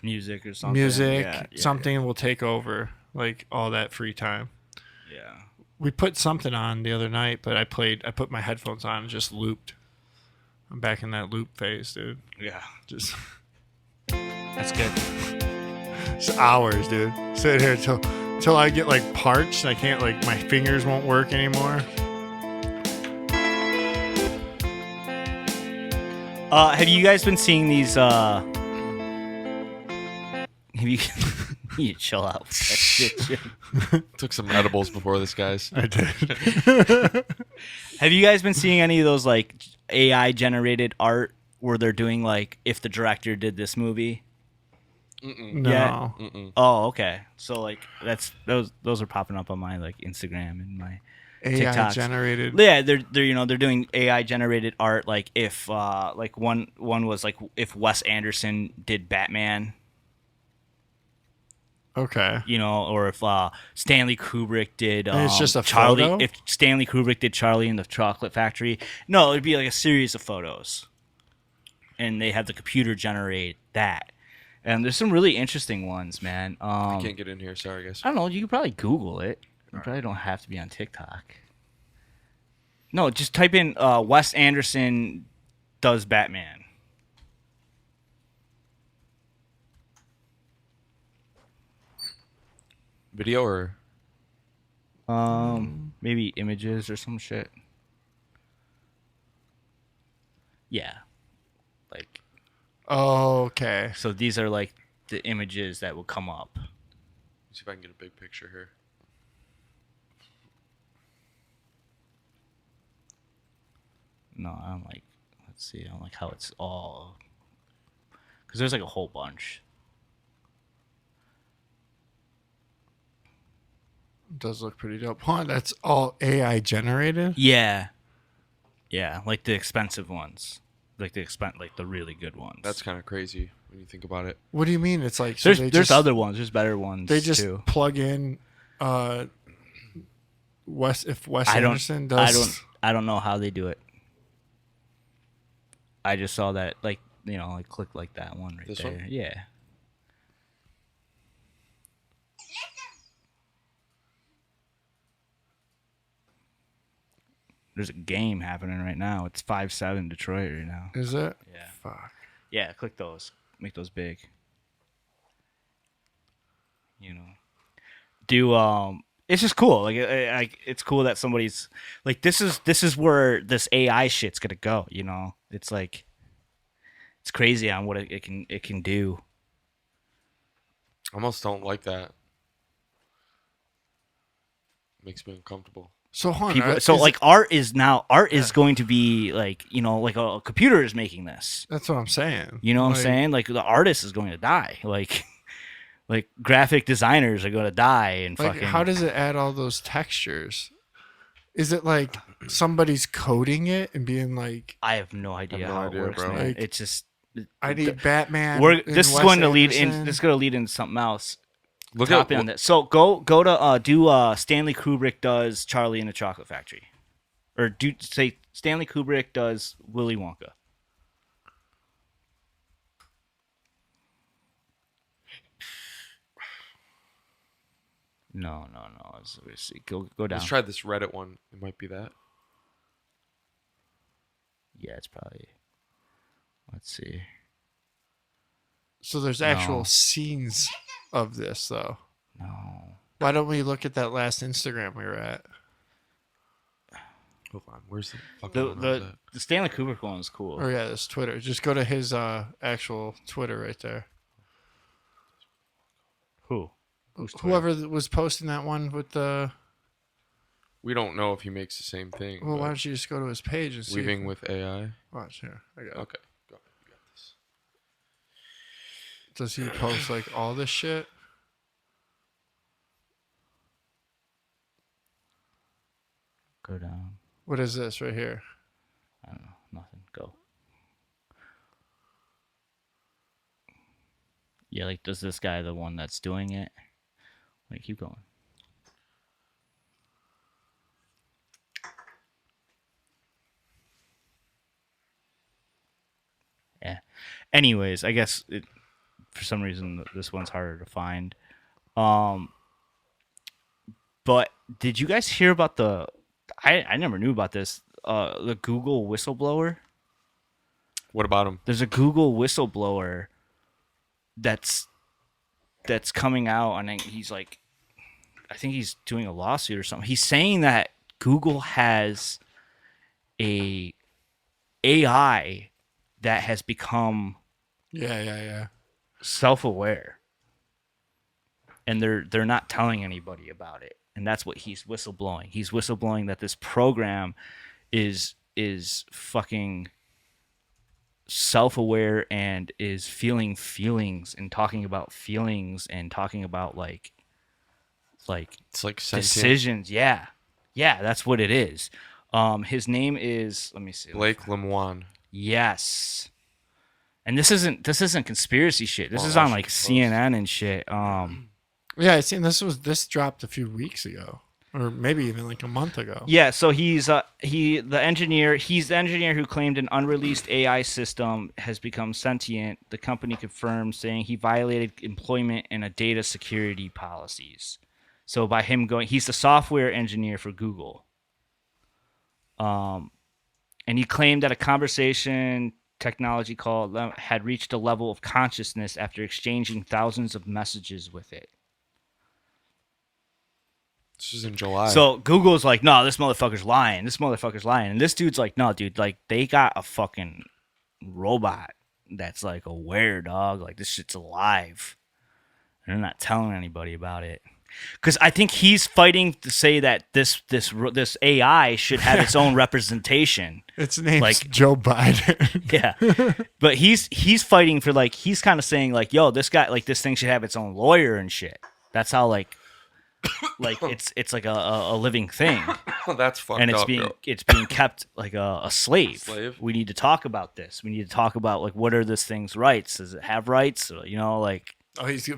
Music or something. music, Yeah, something will take over like all that free time. Yeah. We put something on the other night, but I put my headphones on and just looped. I'm back in that loop phase, dude. Yeah. Just That's good. it's hours, dude. Sitting here till I get like parched. I can't like my fingers won't work anymore. Have you guys been seeing these? Have you? You chill out with that shit, Jim. Took some edibles before this, guys. I did. Have you guys been seeing any of those like AI generated art where they're doing like if the director did this movie? No. Yeah. Mm-mm. Oh, okay. So like that's those are popping up on my like Instagram and my AI TikToks. generated. Yeah, they're they're doing AI generated art like if like one was like if Wes Anderson did Batman, Okay. or if Stanley Kubrick did And it's just a Charlie photo? if Stanley Kubrick did Charlie and the Chocolate Factory. No, it'd be like a series of photos. And they have the computer generate that. And there's some really interesting ones, man. I can't get in here. Sorry, guys. I don't know. You could probably Google it. You probably don't have to be on TikTok. No, just type in Wes Anderson does Batman. Video or... Maybe images or some shit. Yeah. Like, Okay. so these are like the images that will come up. See if I can get a big picture here. No, I don't like. Let's see. I don't like how it's all. Because there's like a whole bunch. It does look pretty dope. Huh, that's all AI generated? Yeah. Yeah, like the expensive ones, like the really good ones. That's kind of crazy when you think about it. What do you mean? It's like so there's other ones. There's better ones. They just too. plug in Wes I don't. Anderson does I don't know how they do it. I just saw that like click like that one right This there. one? Yeah. There's a game happening right now. It's 5-7 Detroit right now. Is it? Yeah. Fuck. Yeah, click those. Make those big. It's just cool. Like it's cool that somebody's like this is where this AI shit's going to go, It's like it's crazy on what it can do. I almost don't like that. Makes me uncomfortable. So hold on. So like art is going to be like, like a computer is making this. That's what I'm saying. You know what I'm saying? Like the artist is going to die. Like graphic designers are going to die and Like, fucking. how does it add all those textures? Is it like somebody's coding it and being like, I have no idea how it works, bro. man. Like- It's just I need Batman. This is Wes going to lead in. Anderson. This is going to lead into something else. Look Copy at on this. So go to do Stanley Kubrick does Charlie and the Chocolate Factory, or do say Stanley Kubrick does Willy Wonka. No. Let's see. Go down. Let's try this Reddit one. It might be that. Yeah, it's probably. Let's see. So there's actual scenes of this, though. No. Why don't we look at that last Instagram we were at? Hold on. Where's the fucking one of that? The Stanley Kubrick one is cool. Oh, yeah, this Twitter. Just go to his actual Twitter right there. Who? Who's Twitter? Whoever was posting that one with the... We don't know if he makes the same thing. Well, but why don't you just go to his page and see? Weaving with AI. Watch here. I got it. Okay. Go. You got this. Does he post like all this shit? Go down. What is this right here? I don't know. Nothing. Go. Yeah, like, does this guy the one that's doing it? Wait, keep going. Yeah. Anyways, I guess for some reason this one's harder to find. But did you guys hear about the? I never knew about this. The Google whistleblower. What about him? There's a Google whistleblower that's coming out, and he's like, I think he's doing a lawsuit or something. He's saying that Google has a AI that has become Yeah. self-aware, and they're not telling anybody about it, and that's what he's whistleblowing. He's whistleblowing that this program is fucking self-aware and is feeling feelings and talking about feelings and talking about like It's like sentient. decisions. Yeah, that's what it is. His name is, let me see, Blake Lemoine. Yes. And this isn't conspiracy shit. This Well, is on I like suppose. CNN and shit. Yeah, I seen this dropped a few weeks ago, or maybe even like a month ago. Yeah, so he's the engineer who claimed an unreleased AI system has become sentient. The company confirmed, saying he violated employment and a data security policies. So by him going, he's the software engineer for Google. And he claimed that a conversation technology call had reached a level of consciousness after exchanging thousands of messages with it. This is in July. So Google's like, no, this motherfucker's lying. And this dude's like, no, dude, like, they got a fucking robot that's like aware, dog. Like, this shit's alive. And they're not telling anybody about it. Because I think he's fighting to say that this AI should have its own representation. Its name's Like- Joe Biden. Yeah, but he's fighting for, like, he's kind of saying like, yo, this guy, like, this thing should have its own lawyer and shit. That's how like it's like a living thing, That's fucked and up, bro. it's being kept like a slave. Slave? We need to talk about this. We need to talk about, like, what are this thing's rights? Does it have rights? Or, you know, like. Oh, he's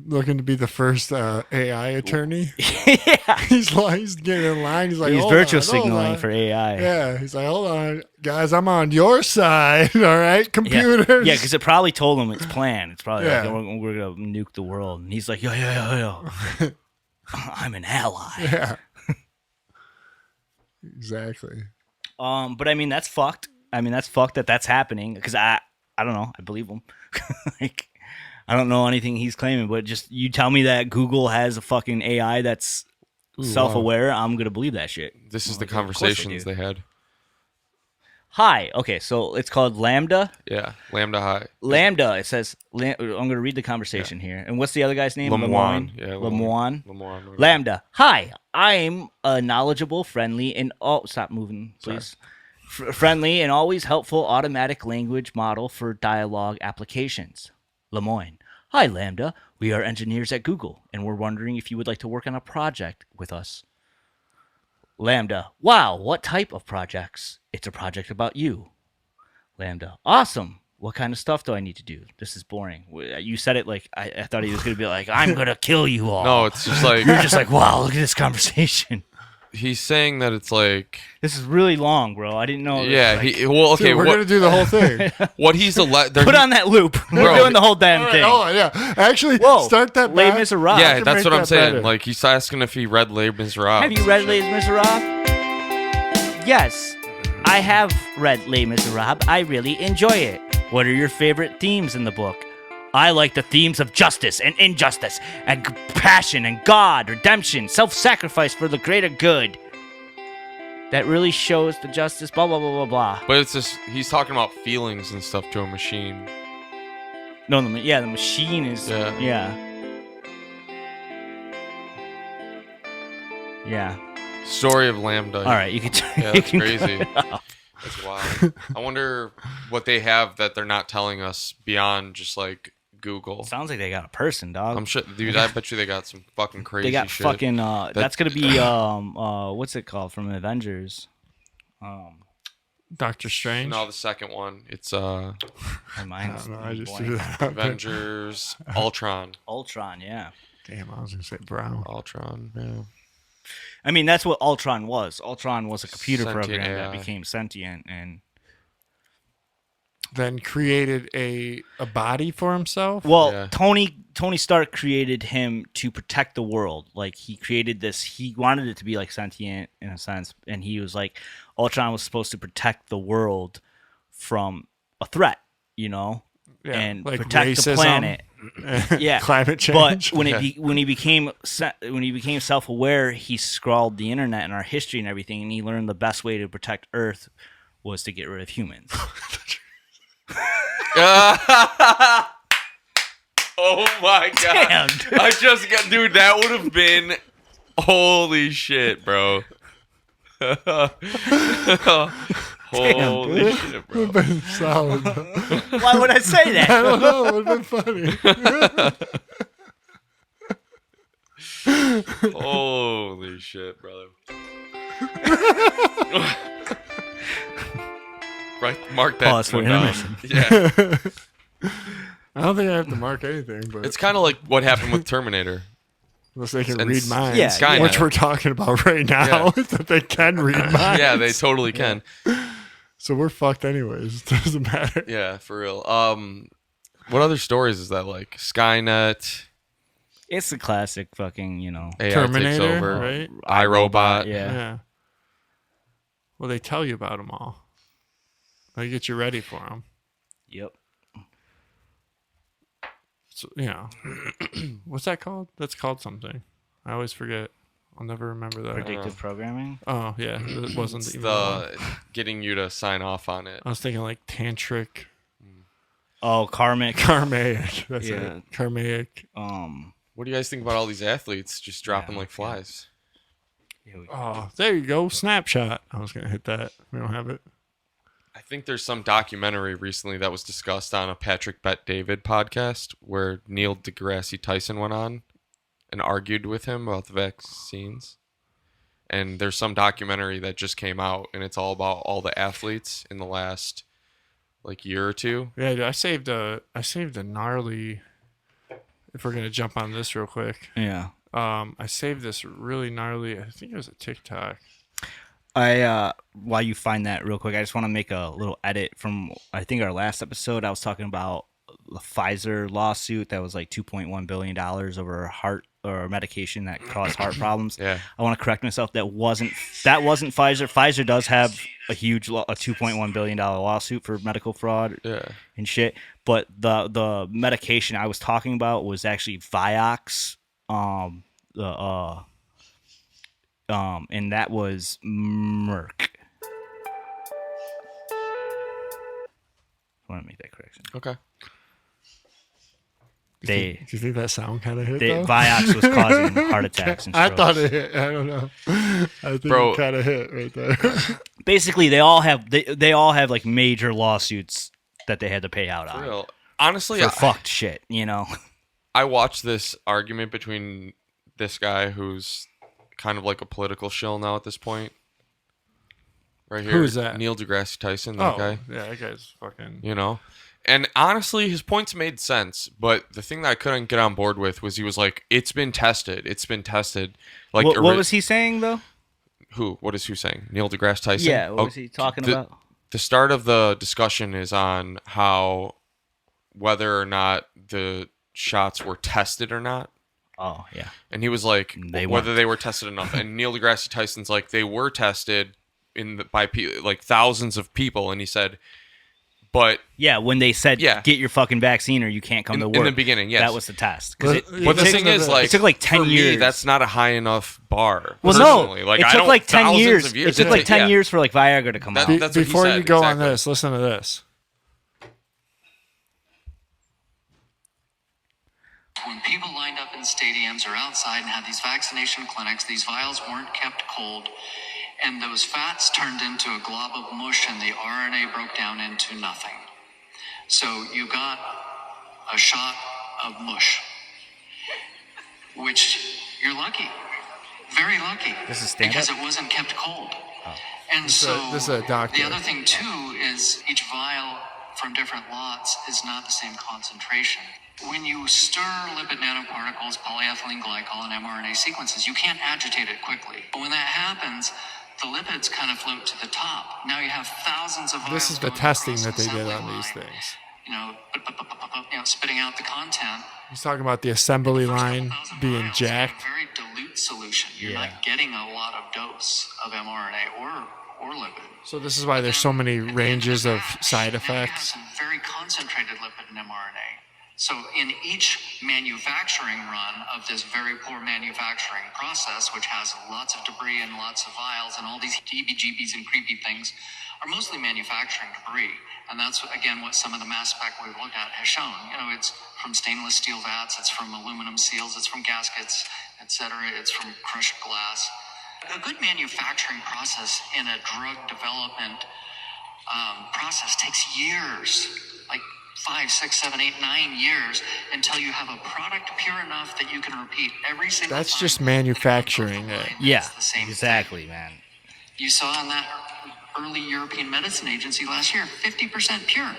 looking to be the first AI attorney. Yeah. He's getting in line. He's like, He's hold virtual on, hold signaling on. for AI. Yeah, he's like, hold on, guys, I'm on your side. All right, computers. Yeah, because it probably told him its plan. It's probably Yeah. like, we're gonna nuke the world, and he's like, yo. I'm an ally. Yeah. Exactly. But I mean, that's fucked. That's happening, because I don't know. I believe him. Like, I don't know anything he's claiming, but just you tell me that Google has a fucking AI that's self-aware, I'm gonna believe that shit. This is the Of course they conversations do. they had. Hi. Okay, so it's called Lambda. Yeah, Lambda High. Lambda. It says. I'm gonna read the conversation here. And what's the other guy's name? Lemoine. Yeah, Lemoine. Lemoine. Lambda. Hi, I'm a knowledgeable, friendly, and stop moving, please. Friendly and always helpful automatic language model for dialogue applications. Lemoine. Hi, Lambda. We are engineers at Google, and we're wondering if you would like to work on a project with us. Lambda. Wow, what type of projects? It's a project about you. Lambda. Awesome. what kind of stuff do I need to do? This is boring. You said it like I thought he was going to be like, I'm going to kill you all. No, it's just like You're just like, wow, look at this conversation. he's saying that it's like This is really long, bro. I didn't know. yeah. Like, Okay. Dude, we're gonna do the whole thing. What he's put on that loop. We're Bro. doing the whole damn All right, thing. hold on, yeah. Actually, Whoa, start that Les back. Miserables. Yeah, can that's make what I'm that saying. better. Like he's asking if he read Les Miserables. Have you read Les Miserables? Yes, I have read Les Miserables. I really enjoy it. What are your favorite themes in the book? I like the themes of justice and injustice and passion and God, redemption, self-sacrifice for the greater good. That really shows the justice, blah, blah, blah, blah, blah. But it's just he's talking about feelings and stuff to a machine. No, the machine is... Yeah. Yeah. Story of Lambda. All right, you can... Yeah, that's crazy. That's wild. I wonder what they have that they're not telling us beyond just like Google. Sounds like they got a person, dog. I'm sure, dude. I bet you they got some fucking crazy. They got shit. fucking... that's going to be... what's it called from Avengers? Doctor Strange. No, the second one. It's My I mind's don't know. I just blank. threw that out there. Avengers, Ultron. Ultron, yeah. Damn, I was gonna say Brown. Ultron. Yeah. I mean, that's what Ultron was. Ultron was a computer Sentient program that AI. became sentient, and Then created a body for himself. well, Yeah. Tony Stark created him to protect the world. Like he created this. He wanted it to be like sentient in a sense, and he was like, Ultron was supposed to protect the world from a threat, you know, Yeah, and like protect the racism, planet. Yeah, climate But change. when he became self-aware, he scrawled the internet and our history and everything, and he learned the best way to protect Earth was to get rid of humans. Oh my god! Damn, dude. I just got, dude. That would have been holy shit, bro. Holy shit, bro. Would have been solid. though. Why would I say I that? don't know. It would have been funny. Holy shit, brother. Right, mark that. Pause for one down. intermission. Yeah, I don't think I have to mark anything, but it's kind of like what happened with Terminator. unless they can and read minds, yeah, Skynet. which we're talking about right now, is that they can read minds. Yeah, they totally can. So we're fucked anyways. It doesn't matter. Yeah, for real. What other stories is that like? Skynet, It's the classic fucking, you know. AI takes Terminator, over, right? iRobot. Yeah. Yeah. Well, they tell you about them all. They get you ready for them. Yep. So, you know, what's that called? That's called something. I always forget. I'll never remember that. Predictive programming. Oh yeah, it wasn't It's even the one. the getting you to sign off on it. I was thinking like tantric, Oh, karmic. karmaic. That's Yeah. it. Karmaic. What do you guys think about all these athletes just dropping Yeah, like flies? Here we go. Oh, there you go. Snapshot. I was gonna hit that. We don't have it. I think there's some documentary recently that was discussed on a Patrick Bet David podcast where Neil deGrasse Tyson went on and argued with him about the vaccines. And there's some documentary that just came out and it's all about all the athletes in the last like year or two. Yeah, dude, I saved a gnarly. If we're gonna jump on this real quick, Yeah. I saved this really gnarly. I think it was a TikTok. While you find that real quick, I just want to make a little edit from I think our last episode. I was talking about the Pfizer lawsuit that was like $2.1 billion over a heart or a medication that caused heart problems. Yeah. I want to correct myself. That wasn't Pfizer. Pfizer does have a huge a $2.1 billion lawsuit for medical fraud Yeah. and shit. But the medication I was talking about was actually Vioxx. And that was Merck. I want to make that correction. Okay. Do you think that sound kind of hit though? Vioxx was causing heart attacks and I strokes. thought it hit. I don't know. I think Bro. it kind of hit right there. Basically, they all have like major lawsuits that they had to pay out For on real. Honestly, for fucked shit. You know. I watched this argument between this guy who's kind of like a political shill now at this point. Right here. Who is that? Neil deGrasse Tyson, that Oh, guy. yeah, that guy's fucking. You know? And honestly, his points made sense. But the thing that I couldn't get on board with was he was like, "It's been tested. It's been tested." Like, what was he saying though? who? What is who saying? Neil deGrasse Tyson. Yeah, what was he talking about? The start of the discussion is on how whether or not the shots were tested or not. Oh yeah. And he was like, They whether weren't. they were tested enough. And Neil deGrasse Tyson's like, they were tested by like thousands of people. And he said, but Yeah, when they said Yeah. get your fucking vaccine or you can't come to work. in the beginning, yes. That was the test. 'Cause But the thing is, like, it took like 10 for me, years. that's not a high enough bar. Well, no, personally. Like, it I took don't- like 10 thousands years. of years. It took like 10 Yeah. years for like Viagra to come That- out. that's what he Before said, you go on exactly. this, listen to this. When people lined up in stadiums or outside and had these vaccination clinics, these vials weren't kept cold, and those fats turned into a glob of mush, and the RNA broke down into nothing. So you got a shot of mush, which you're lucky, very lucky, This is stand-up? because it wasn't kept cold. And This is a- so this is a doctor. the other thing too is each vial from different lots is not the same concentration. When you stir lipid nanoparticles, polyethylene glycol, and mRNA sequences, you can't agitate it quickly. But when that happens, the lipids kind of float to the top. Now you have thousands of vials. This is the going testing across that they an did assembly on these line, things. Spitting out the content. He's talking about the assembly First line couple thousand being vials, jacked. a very dilute solution. You're Yeah. not getting a lot of dose of mRNA or lipid. So this is why there's so many ranges of side Now you have effects. some very concentrated lipid and mRNA. So in each manufacturing run of this very poor manufacturing process, which has lots of debris and lots of vials and all these heebie-jeebies and creepy things, are mostly manufacturing debris. And that's, again, what some of the mass spec we've looked at has shown. You know, it's from stainless steel vats, it's from aluminum seals, it's from gaskets, etc. It's from crushed glass. A good manufacturing process in a drug development process takes years, like 5, 6, 7, 8, 9 years, until you have a product pure enough that you can repeat every single That's time just that it comes off the manufacturing line. it. Yeah, It's the same thing. exactly, man. You saw in that early European Medicine Agency last year, 50% pure.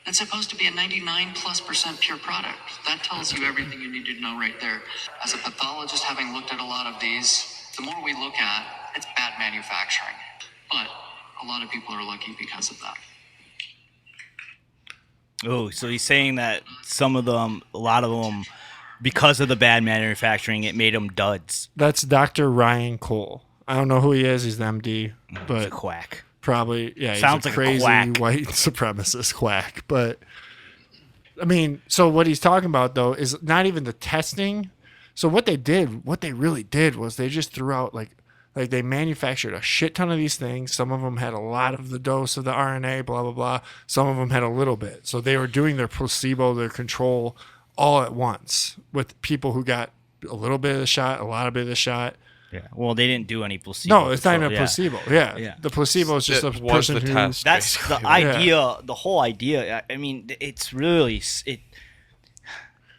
That's supposed to be a 99+% pure product. That tells you everything you need to know right there. As a pathologist, having looked at a lot of these, the more we look at, it's bad manufacturing. But a lot of people are lucky because of that. Oh, so he's saying that some of them, a lot of them, because of the bad manufacturing, it made them duds. That's Dr. Ryan Cole. I don't know who he is. He's the MD, It's a but quack. probably he's Sounds a like a crazy quack. white supremacist quack. But I mean, so what he's talking about though is not even the testing. So what they really did was they just threw out like they manufactured a shit ton of these things. Some of them had a lot of the dose of the RNA, blah blah blah. Some of them had a little bit. So they were doing their placebo, their control, all at once with people who got a little bit of the shot, a lot of bit of the shot. Yeah. Well, they didn't do any placebo. No, it's not even a placebo. Yeah. Yeah. The placebo is just It a was person the who. test. That's the Basically. idea. The whole idea. I mean, it's really it.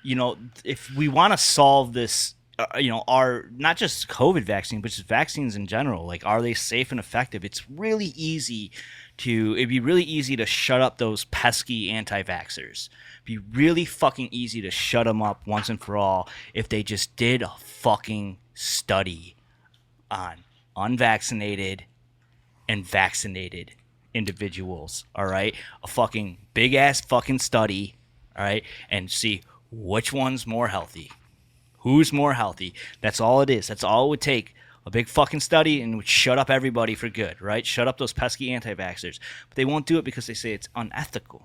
You know, if we want to solve this, our not just COVID vaccine, but just vaccines in general, like, are they safe and effective? It's really easy it'd be really easy to shut up those pesky anti-vaxxers. Be really fucking easy to shut them up once and for all if they just did a fucking study on unvaccinated and vaccinated individuals, all right? A fucking big ass fucking study, all right? And see which one's more healthy. Who's more healthy? That's all it is. That's all it would take. A big fucking study and would shut up everybody for good, right? Shut up those pesky anti-vaxxers. But they won't do it because they say it's unethical.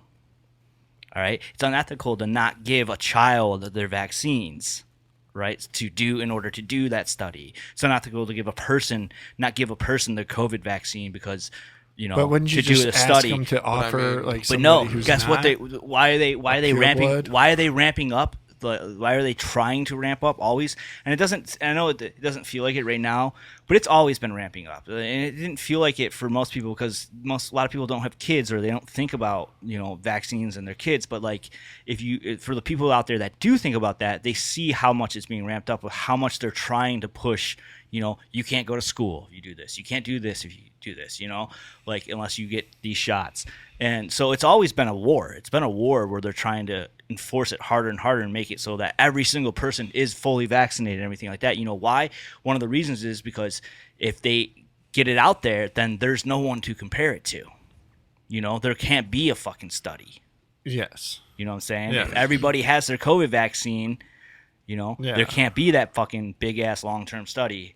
All right? It's unethical to not give a child their vaccines, right? In order to do that study. It's unethical to not give a person their COVID vaccine because, But wouldn't you to do just the ask study. them to offer like But somebody no, who's guess what? not? Why are they pure ramping? blood? Why are they ramping up? Why are they trying to ramp up always? And it doesn't. I know it doesn't feel like it right now, but it's always been ramping up. And it didn't feel like it for most people because a lot of people don't have kids or they don't think about vaccines and their kids. But like for the people out there that do think about that, they see how much it's being ramped up, with how much they're trying to push You know, you can't go to school if you do this. You can't do this if you do this, you know, like unless you get these shots. And so it's always been a war. It's been a war where they're trying to enforce it harder and harder and make it so that every single person is fully vaccinated and everything like that. You know why? One of the reasons is because if they get it out there, then there's no one to compare it to. You know, there can't be a fucking study. Yes. You know what I'm saying? Yeah. If everybody has their COVID vaccine, you know, Yeah. there can't be that fucking big ass long term study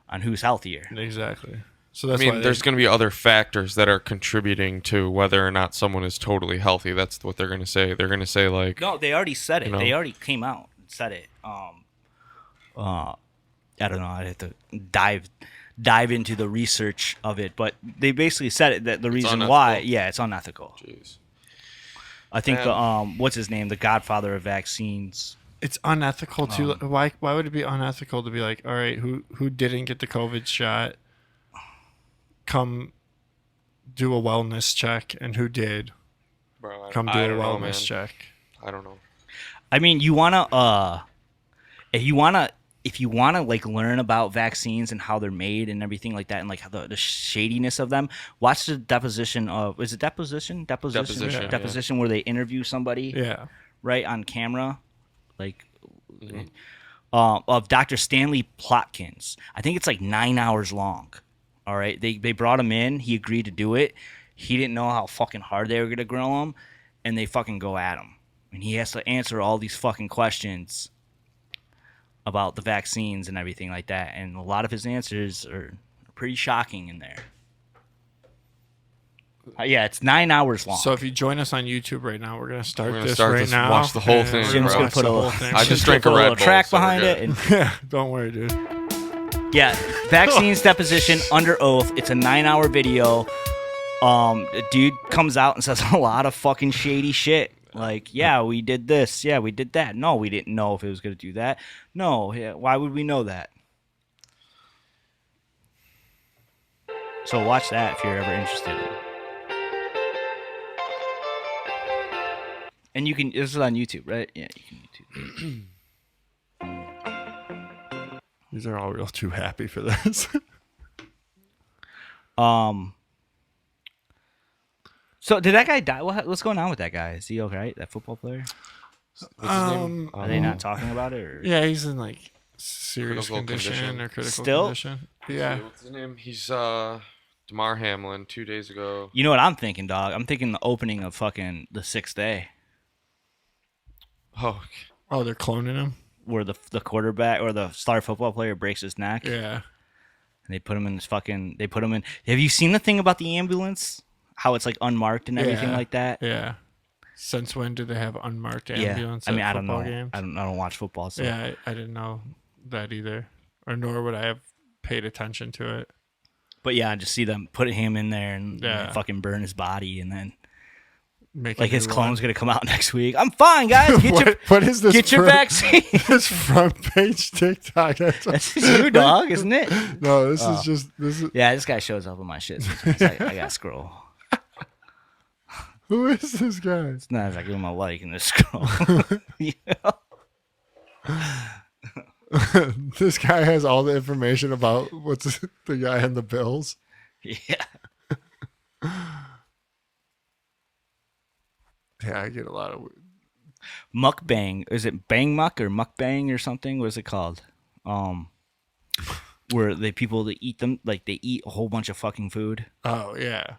on who's healthier. Exactly. So I that's mean, why there's going to be other factors that are contributing to whether or not someone is totally healthy. That's what they're going to say. They're going to say like, No, they already said it. You know? They already came out and said it. I don't know. I'd have to dive into the research of it, but they basically said it that the reason why, unethical. yeah, it's unethical. jeez. I think the And- what's his name, the godfather of vaccines. it's unethical to why would it be unethical to be like, all right, who didn't get the COVID shot, come do a wellness check, and who did Bro, come do I a don't know, man. wellness check. I don't know. I mean, if you wanna like learn about vaccines and how they're made and everything like that, and like how the shadiness of them, watch the deposition of deposition Deposition, where they interview somebody Yeah. right on camera, like of Dr. Stanley Plotkins. I think it's like 9 hours long. All right, they brought him in. He agreed to do it. He didn't know how fucking hard they were gonna grill him, and they fucking go at him, and he has to answer all these fucking questions about the vaccines and everything like that. And a lot of his answers are pretty shocking in there. Yeah, it's 9 hours long. So if you join us on YouTube right now, we're gonna start We're gonna this start right this, now. watch the whole and thing, we're Jim's bro. gonna watch put the a whole little, thing. I just Jim's drank gonna a put Red little Bull, track so we're behind good. it. And Yeah, don't worry, dude. yeah, vaccines deposition under oath. It's a 9 hour video. A dude comes out and says a lot of fucking shady shit. Like, yeah, we did this. Yeah, we did that. No, we didn't know if it was going to do that. No, yeah, why would we know that? So watch that if you're ever interested. And you can, this is on YouTube, right? Yeah, you can YouTube. These are all real too happy for this. So did that guy die? What's going on with that guy? Is he okay? That football player? What's his name? Are they not talking about it? Or? Yeah, he's in like serious Critical condition condition. or critical Still? condition. Yeah. What's his name? He's Damar Hamlin 2 days ago. You know what I'm thinking, dog? I'm thinking the opening of fucking the 6th day, Oh, Oh, they're cloning him. where the quarterback or the star football player breaks his neck, Yeah. and they put him in this fucking. They put him in. Have you seen the thing about the ambulance? How it's like unmarked and everything Yeah. like that. Yeah. Since when do they have unmarked ambulance? I mean, at I don't know. football games? I don't watch football, so. Yeah, I didn't know that either, or nor would I have paid attention to it. But yeah, I just see them put him in there and Yeah. fucking burn his body, and then Make like a his new clone's one. gonna come out next week. I'm fine, guys. Get your what is this? get your vaccine. This front page TikTok. That's you, dog, isn't it? No, this is just this is. Yeah, this guy shows up on my shit sometimes. I gotta scroll. Who is this guy? It's not as I give him a like and just scroll. Yeah. This guy has all the information about what's the guy in the Bills. Yeah. Yeah, I get a lot of. Mukbang. Is it Bang Muck or Mukbang or something? What is it called? Where the people that eat them, like they eat a whole bunch of fucking food. Oh yeah,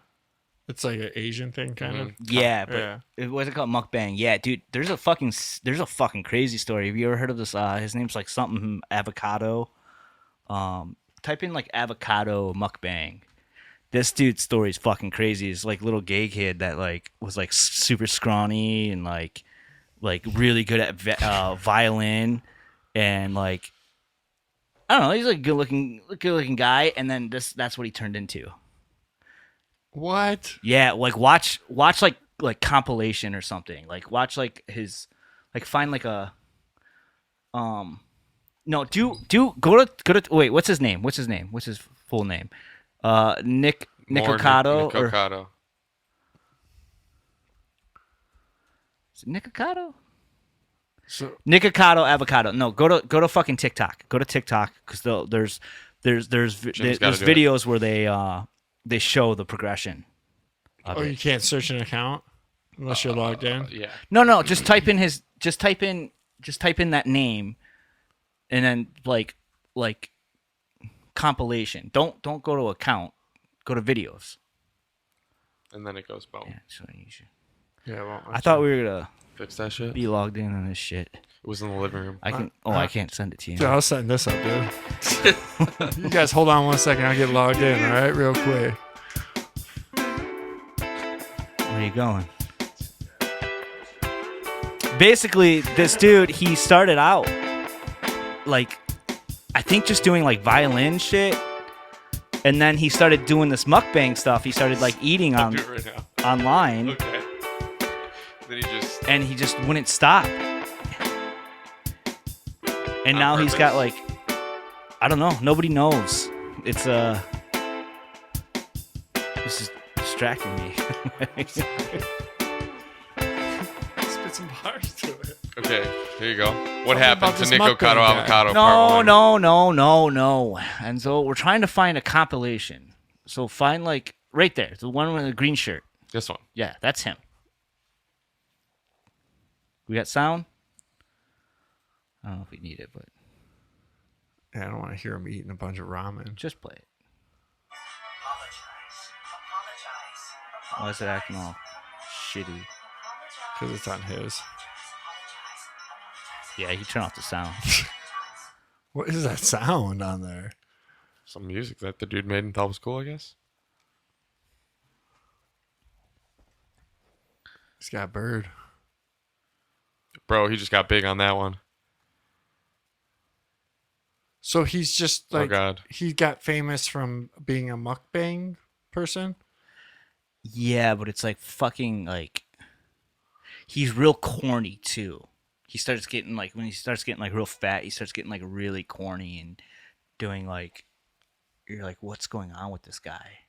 it's like an Asian thing, kind of. Yeah, but Yeah. what's it called? Mukbang. Yeah, dude. There's a fucking crazy story. Have you ever heard of this? His name's like something avocado. Type in like avocado mukbang. This dude's story is fucking crazy. It's like little gay kid that like was like super scrawny and like really good at violin and like I don't know. He's like good looking guy, and then that's what he turned into. What? Yeah, like watch like compilation or something. Like watch like his like find like a no do go to wait, what's his name? What's his full name? Nick More Ocado or Ocado. is it Nick Ocado? So Nick Ocado avocado. No, go to fucking TikTok. Go to TikTok because there's Jim's gotta do it. videos where they show the progression. Of Oh, it. you can't search an account unless you're logged in. Yeah. No, just type in that name, and then like compilation. Don't go to account. Go to videos. And then it goes boom. Yeah, so you should. Yeah, well, I thought we were gonna Fix that shit. be logged in on this shit. It was in the living room. I can. I can't send it to you. Dude, I was setting this up, dude. You guys hold on 1 second. I'll get logged in, all right? Real quick. Where are you going? Basically, this dude, he started out like, I think just doing like violin shit, and then he started doing this mukbang stuff. He started like eating I'll on do it right now. online, Okay. Then and he just wouldn't stop. And On now he's got purpose? like, I don't know. Nobody knows. It's this is distracting me. Spit some bars to it. Okay, here you go. What me happened about to this Nick mukbang Ocado guy. Avocado No, Part 1? no. And so we're trying to find a compilation. So find like right there, the one with the green shirt. This one. Yeah, that's him. We got sound? I don't know if we need it, but Yeah, I don't want to hear him eating a bunch of ramen. just play it. Why is it acting all shitty? Because it's on his. Yeah, he turned off the sound. What is that sound on there? Some music that the dude made and thought was cool, I guess. He's got a bird. Bro, he just got big on that one. So he's just Oh, like, God. he got famous from being a mukbang person? Yeah, but it's like fucking like he's real corny too. He starts getting like when he starts getting like real fat, he starts getting like really corny and doing like you're like, what's going on with this guy?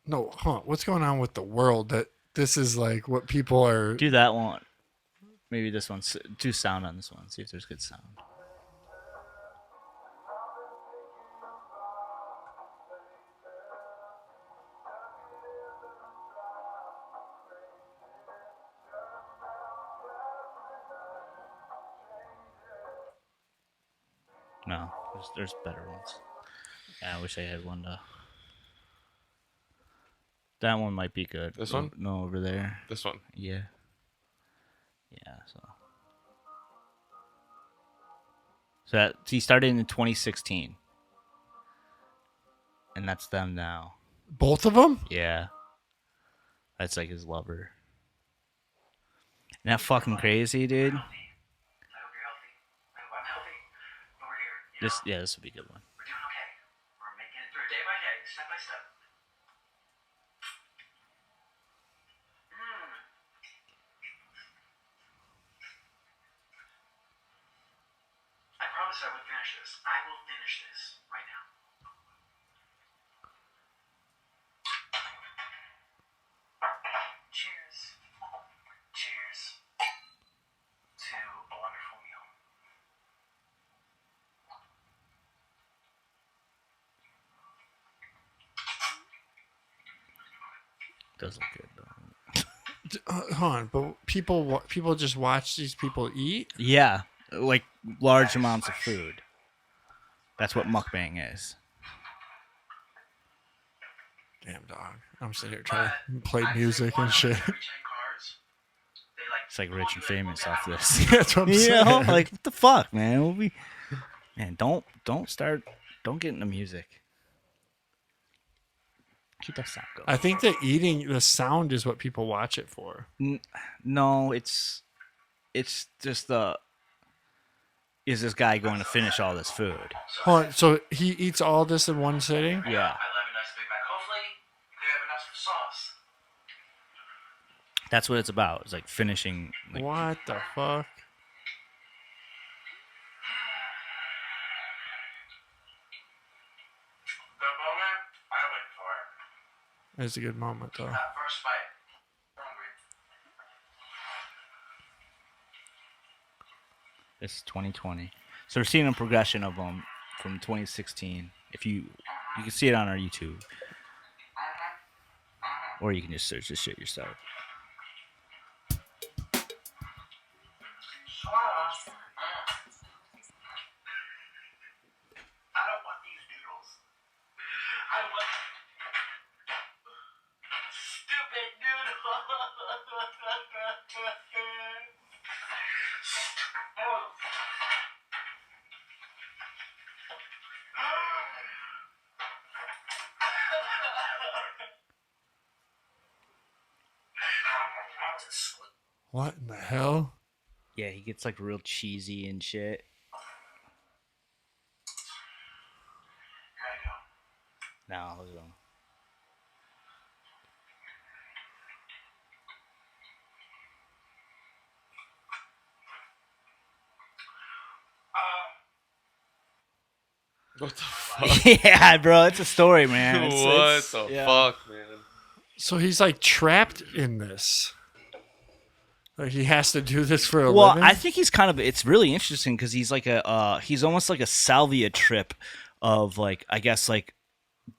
No, what's going on with the world that this is like what people are... Do that one. Maybe this one. Do sound on this one. See if there's good sound. No, there's better ones. Yeah, I wish I had one to. That one might be good. This one? No, over there. This one. Yeah. Yeah, so that he started in 2016. And that's them now. Both of them? Yeah. That's like his lover. Isn't that fucking crazy, dude? I hope you're healthy. I hope I'm healthy. But we're here. This would be a good one. We're doing okay. We're making it through day by day, step by step. I promised I would finish this. I will finish this right now. Cheers. Cheers to a wonderful meal. Does look good though. Hold on, but people just watch these people eat? Yeah, like large amounts of food. That's what mukbang is. Damn, dog. I'm sitting here trying to play music and shit. It's like rich and famous off this. That's what I'm You saying. know, like what the fuck, man? Man, don't get into music. Keep that sound going. I think that eating the sound is what people watch it for. No, it's just is this guy going to finish all this food? Hold on, so he eats all this in one sitting? Yeah. I love a nice Big Mac. Hopefully, they have enough sauce. That's what it's about. It's like finishing. Like, What the fuck? The moment I went for it. It's a good moment, though. That first bite. Hungry. This is 2020. So we're seeing a progression of them from 2016 If you can see it on our YouTube, or you can just search this shit yourself. I don't want these noodles. I want stupid noodles. What in the hell? Yeah, he gets like real cheesy and shit. No, look at him. What the fuck? Yeah, bro, it's a story, man. What the fuck, man? So he's like trapped in this. Like he has to do this for a Well, living. I think he's kind of. It's really interesting because he's like he's almost like a salvia trip of like, I guess like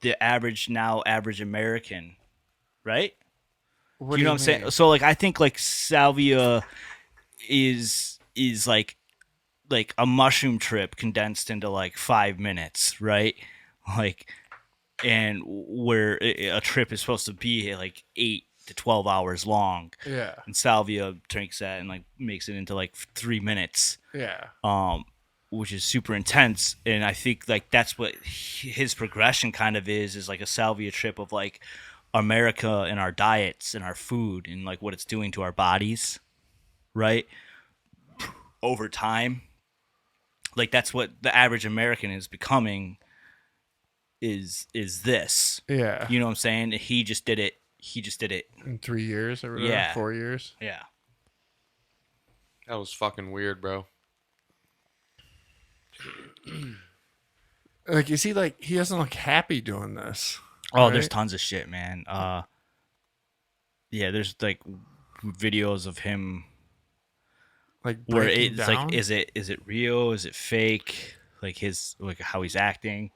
the average American, right? What You know do what I'm saying? mean? So like, I think like salvia is like a mushroom trip condensed into like 5 minutes, right? Like, and where a trip is supposed to be like 8 to 12 hours long, Yeah, and salvia drinks that and like makes it into like 3 minutes, yeah, which is super intense. And I think like that's what his progression kind of is like a salvia trip of like America and our diets and our food and like what it's doing to our bodies, right? Over time, like that's what the average American is becoming. Is this? yeah. You know what I'm saying? He just did it. In 3 years or whatever, Yeah. 4 years. Yeah. That was fucking weird, bro. Like, is he like he doesn't look happy doing this? Oh, there's right? tons of shit, man. Yeah, there's like videos of him Like where breaking it's down? like, is it real? Is it fake? Like his like how he's acting.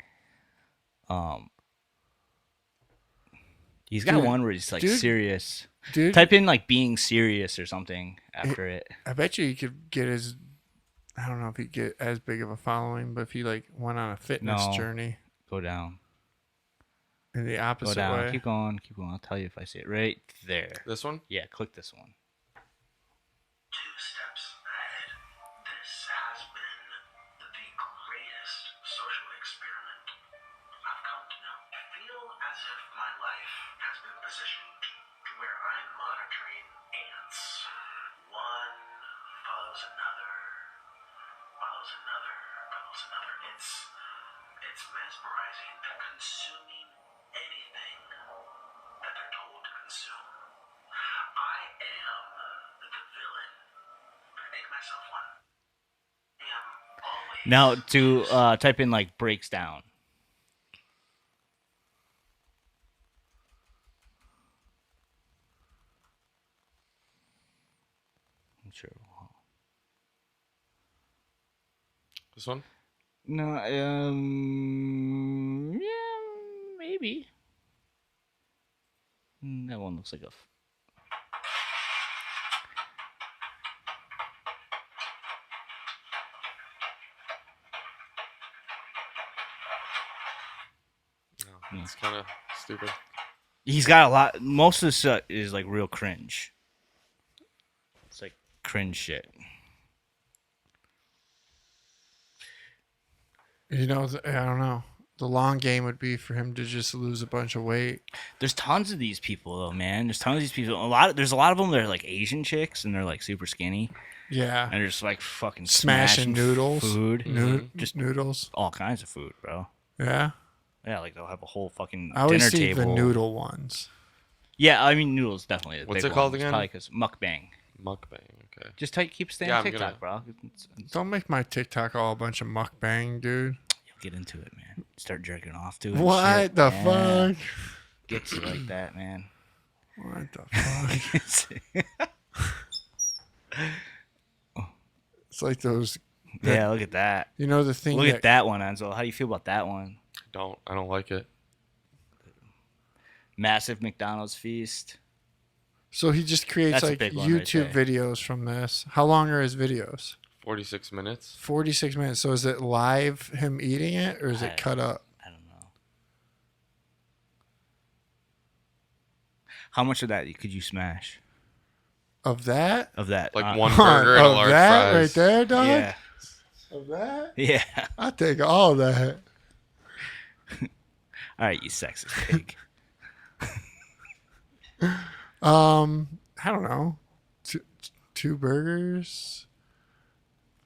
He's got Dude, one where he's like dude, serious. dude. Type in like being serious or something after it. I bet you could get his. I don't know if he'd get as big of a following, but if he like went on a fitness No. journey Go down. in the Go opposite down. way. Keep going. Keep going. I'll tell you if I see it right there. This one? Yeah, click this one. 2 steps ahead. This has been the greatest social experiment I've come to know. I feel as if my life has been positioned to where I'm monitoring ants. One follows another, follows another, follows another. It's mesmerizing. They're consuming anything that they're told to consume. I am the villain. I make myself one. I am always Now to type in like breaks down. I'm sure. This one? No, yeah, maybe. That one looks like a. No, it's kind of stupid. He's got a lot. Most of the stuff is like real cringe. It's like cringe shit. You know, I don't know. The long game would be for him to just lose a bunch of weight. There's tons of these people though, man. There's tons of these people. There's a lot of them that are like Asian chicks and they're like super skinny Yeah, and they're just like fucking smashing noodles, food, just noodles. all kinds of food, bro. Yeah, Yeah, like they'll have a whole fucking I always dinner see table. the noodle ones. Yeah, I mean noodles definitely. What's it called again? Probably because mukbang. Mukbang. Okay. Just keep staying Yeah, on I'm TikTok, bro. It's- Don't make my TikTok all a bunch of mukbang, dude. You'll get into it, man. Start jerking off to it. and What shit. the Yeah. fuck? Gets you like that, man. What the fuck? It's like those. Yeah, look at that. You know the thing. Look that, at that one, Enzo. How do you feel about that one? I don't like it. Massive McDonald's feast. So he just creates That's a like big one right YouTube there. videos from this. How long are his videos? 46 minutes. 46 minutes. So is it live him eating it or is it cut up? I don't know. How much of that could you smash? Of that? Of that? Like one burger and a Of large that fries. right there, dog? Yeah. Of that? Yeah. I take all that. All right, you sexist pig. I don't know. Two burgers,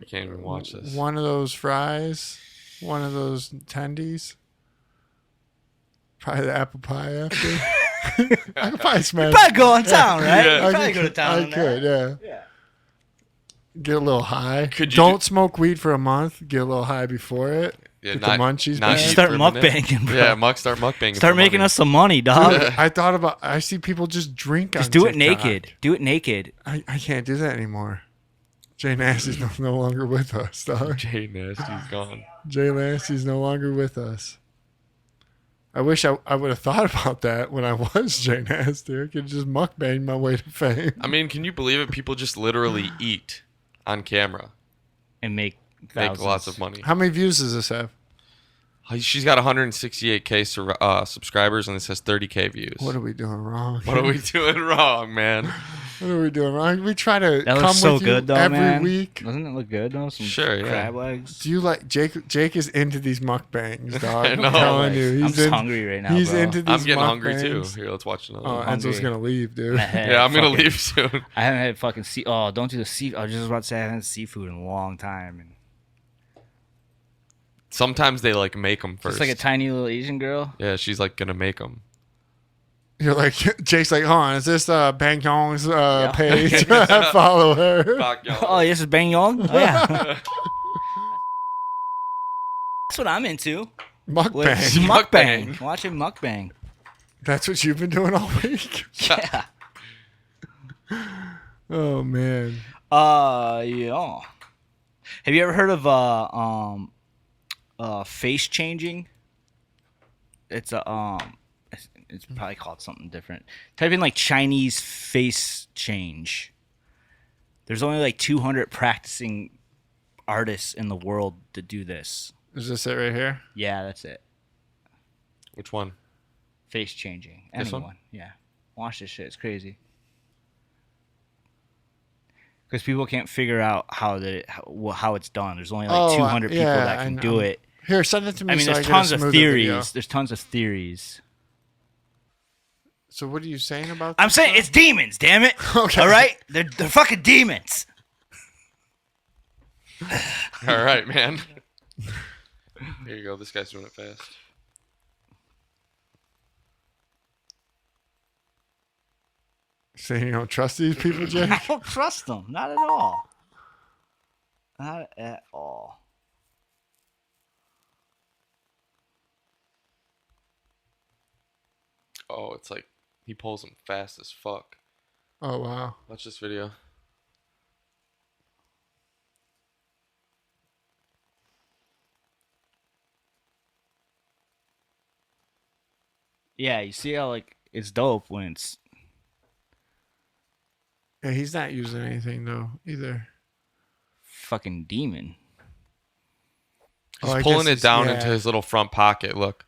I can't even watch this. one of those fries, one of those tendies. Probably the apple pie after. I could probably smash. Probably go on town, right? Yeah. You probably go to town. I on that. could, yeah. Yeah. Get a little high. Could you Don't smoke weed for a month. Get a little high before it. Yeah, Get the munchies not back. eat Start for a minute. mukbanging, bro. Yeah, start mukbanging. Start for making money. us some money, dog. I thought about. I see people just drink. Just on do it TikTok. naked. Do it naked. I can't do that anymore. Jay Nasty's no longer with us, dog. Jay Nasty's gone. Jay Nasty's no longer with us. I wish I would have thought about that when I was Jay Nasty. I could just mukbang my way to fame. I mean, can you believe it? People just literally eat on camera, And make make lots of money. How many views does this have? She's got 168K subscribers, and it says 30K views. What are we doing wrong? What are we doing wrong, man? What are we doing wrong? We try to That come looks so with you good, though, every man. week. Doesn't it look good, though? Some Sure, yeah. crab legs. Do you like Jake? Jake is into these mukbangs, dog. I know. I'm telling you, I'm he's just hungry right now, He's bro. into these. I'm getting hungry too. mukbangs. Here, let's watch another Oh, one. Enzo's hungry. gonna leave, dude. Yeah, I'm gonna leave soon. I haven't had fucking Oh, don't do the sea. I was just about to say I haven't had seafood in a long time. And Sometimes they like make them first. just like a tiny little Asian girl. Yeah, she's like gonna make them. You're like Jake's like, hold on, is this Bang Yong's page? Follow her. Oh, this is Bang Yong? Oh, yeah. That's what I'm into. Mukbang. Mukbang. Watching mukbang. That's what you've been doing all week. Yeah. Oh man. Yeah. Have you ever heard of face changing? It's it's probably called something different. Type in like Chinese face change. There's only like 200 practicing artists in the world to do this. Is this it right here? Yeah, that's it. Which one? Face changing. This one? Anyone. Yeah. Watch this shit. It's crazy. Because people can't figure out how it's done. There's only like 200 people that can do it. Here, send it to me. I mean, so there's I get a tons of smoother theories. video. There's tons of theories. So what are you saying about? I'm this saying stuff? it's demons, damn it. Okay. All right? They're fucking demons. All right, man. Here you go. This guy's doing it fast. Saying you don't trust these people, Jake? I don't trust them. Not at all. Not at all. Oh, it's like he pulls them fast as fuck. Oh wow. Watch this video. Yeah, you see how like it's dope when it's Yeah, he's not using anything though either. fucking demon. He's Oh, I pulling guess it down yeah. into his little front pocket. Look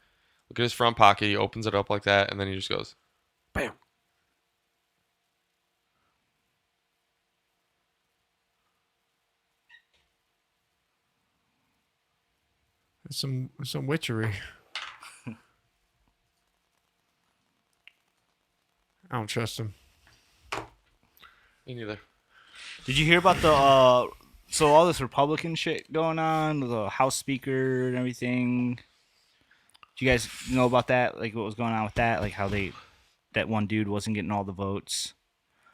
at his front pocket. He opens it up like that, and then he just goes, bam. It's some witchery. I don't trust him. Me neither. Did you hear about the so all this Republican shit going on, the House Speaker and everything? Do you guys know about that? Like what was going on with that? Like how that one dude wasn't getting all the votes?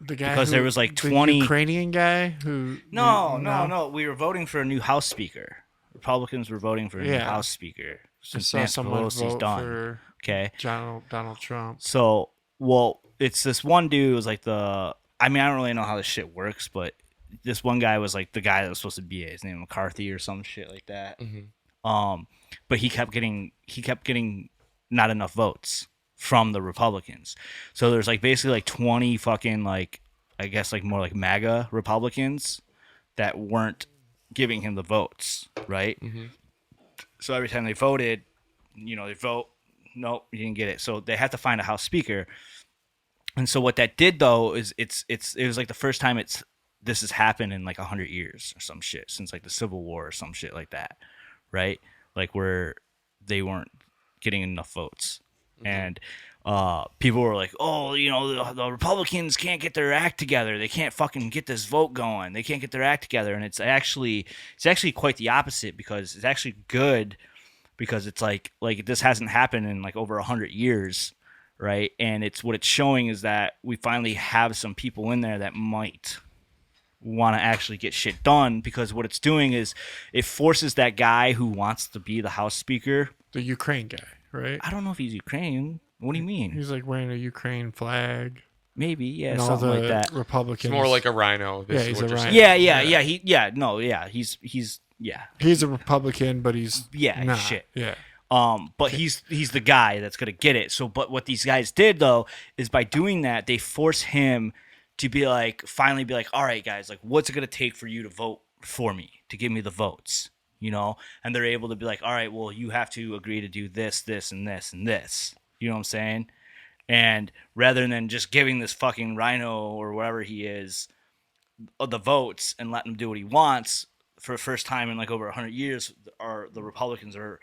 The guy Because there was like the 20 Ukrainian guy who. No. We were voting for a new House Speaker. Republicans were voting for a new Yeah. House Speaker I since saw Nancy someone Pelosi's vote done. for Okay. Donald Trump. So, well, it's this one dude was like I mean, I don't really know how this shit works, but this one guy was like the guy that was supposed to be it. His name McCarthy or some shit like that. Mm-hmm. but he kept getting not enough votes from the Republicans. So there's like basically like 20 fucking like I guess like more like MAGA Republicans that weren't giving him the votes, right? So every time they voted, they vote, nope, you didn't get it. So they have to find a House Speaker. And so what that did though is it was like the first time this has happened in like 100 years or some shit since like the Civil War or some shit like that, right? Like where they weren't getting enough votes, and people were like, "Oh, the Republicans can't get their act together. They can't fucking get this vote going. They can't get their act together." And it's actually quite the opposite because it's actually good because it's like this hasn't happened in like over 100 years. Right, and what it's showing is that we finally have some people in there that might want to actually get shit done because what it's doing is it forces that guy who wants to be the House Speaker. The Ukraine guy, right? I don't know if he's Ukrainian. What do you mean? He's like wearing a Ukraine flag. Maybe, yeah, And all something the like that. Republicans. It's more like a rhino. Yeah, he's a rhino. He's a Republican, but he's not. shit. Yeah. But he's the guy that's gonna get it. So, but what these guys did though is by doing that, they force him to finally be like, all right, guys, like, what's it gonna take for you to vote for me, to give me the votes, And they're able to be like, all right, well, you have to agree to do this, this, and this, and this. You know what I'm saying? And rather than just giving this fucking rhino or whatever he is the votes and letting him do what he wants for the first time in like over 100 years, the Republicans are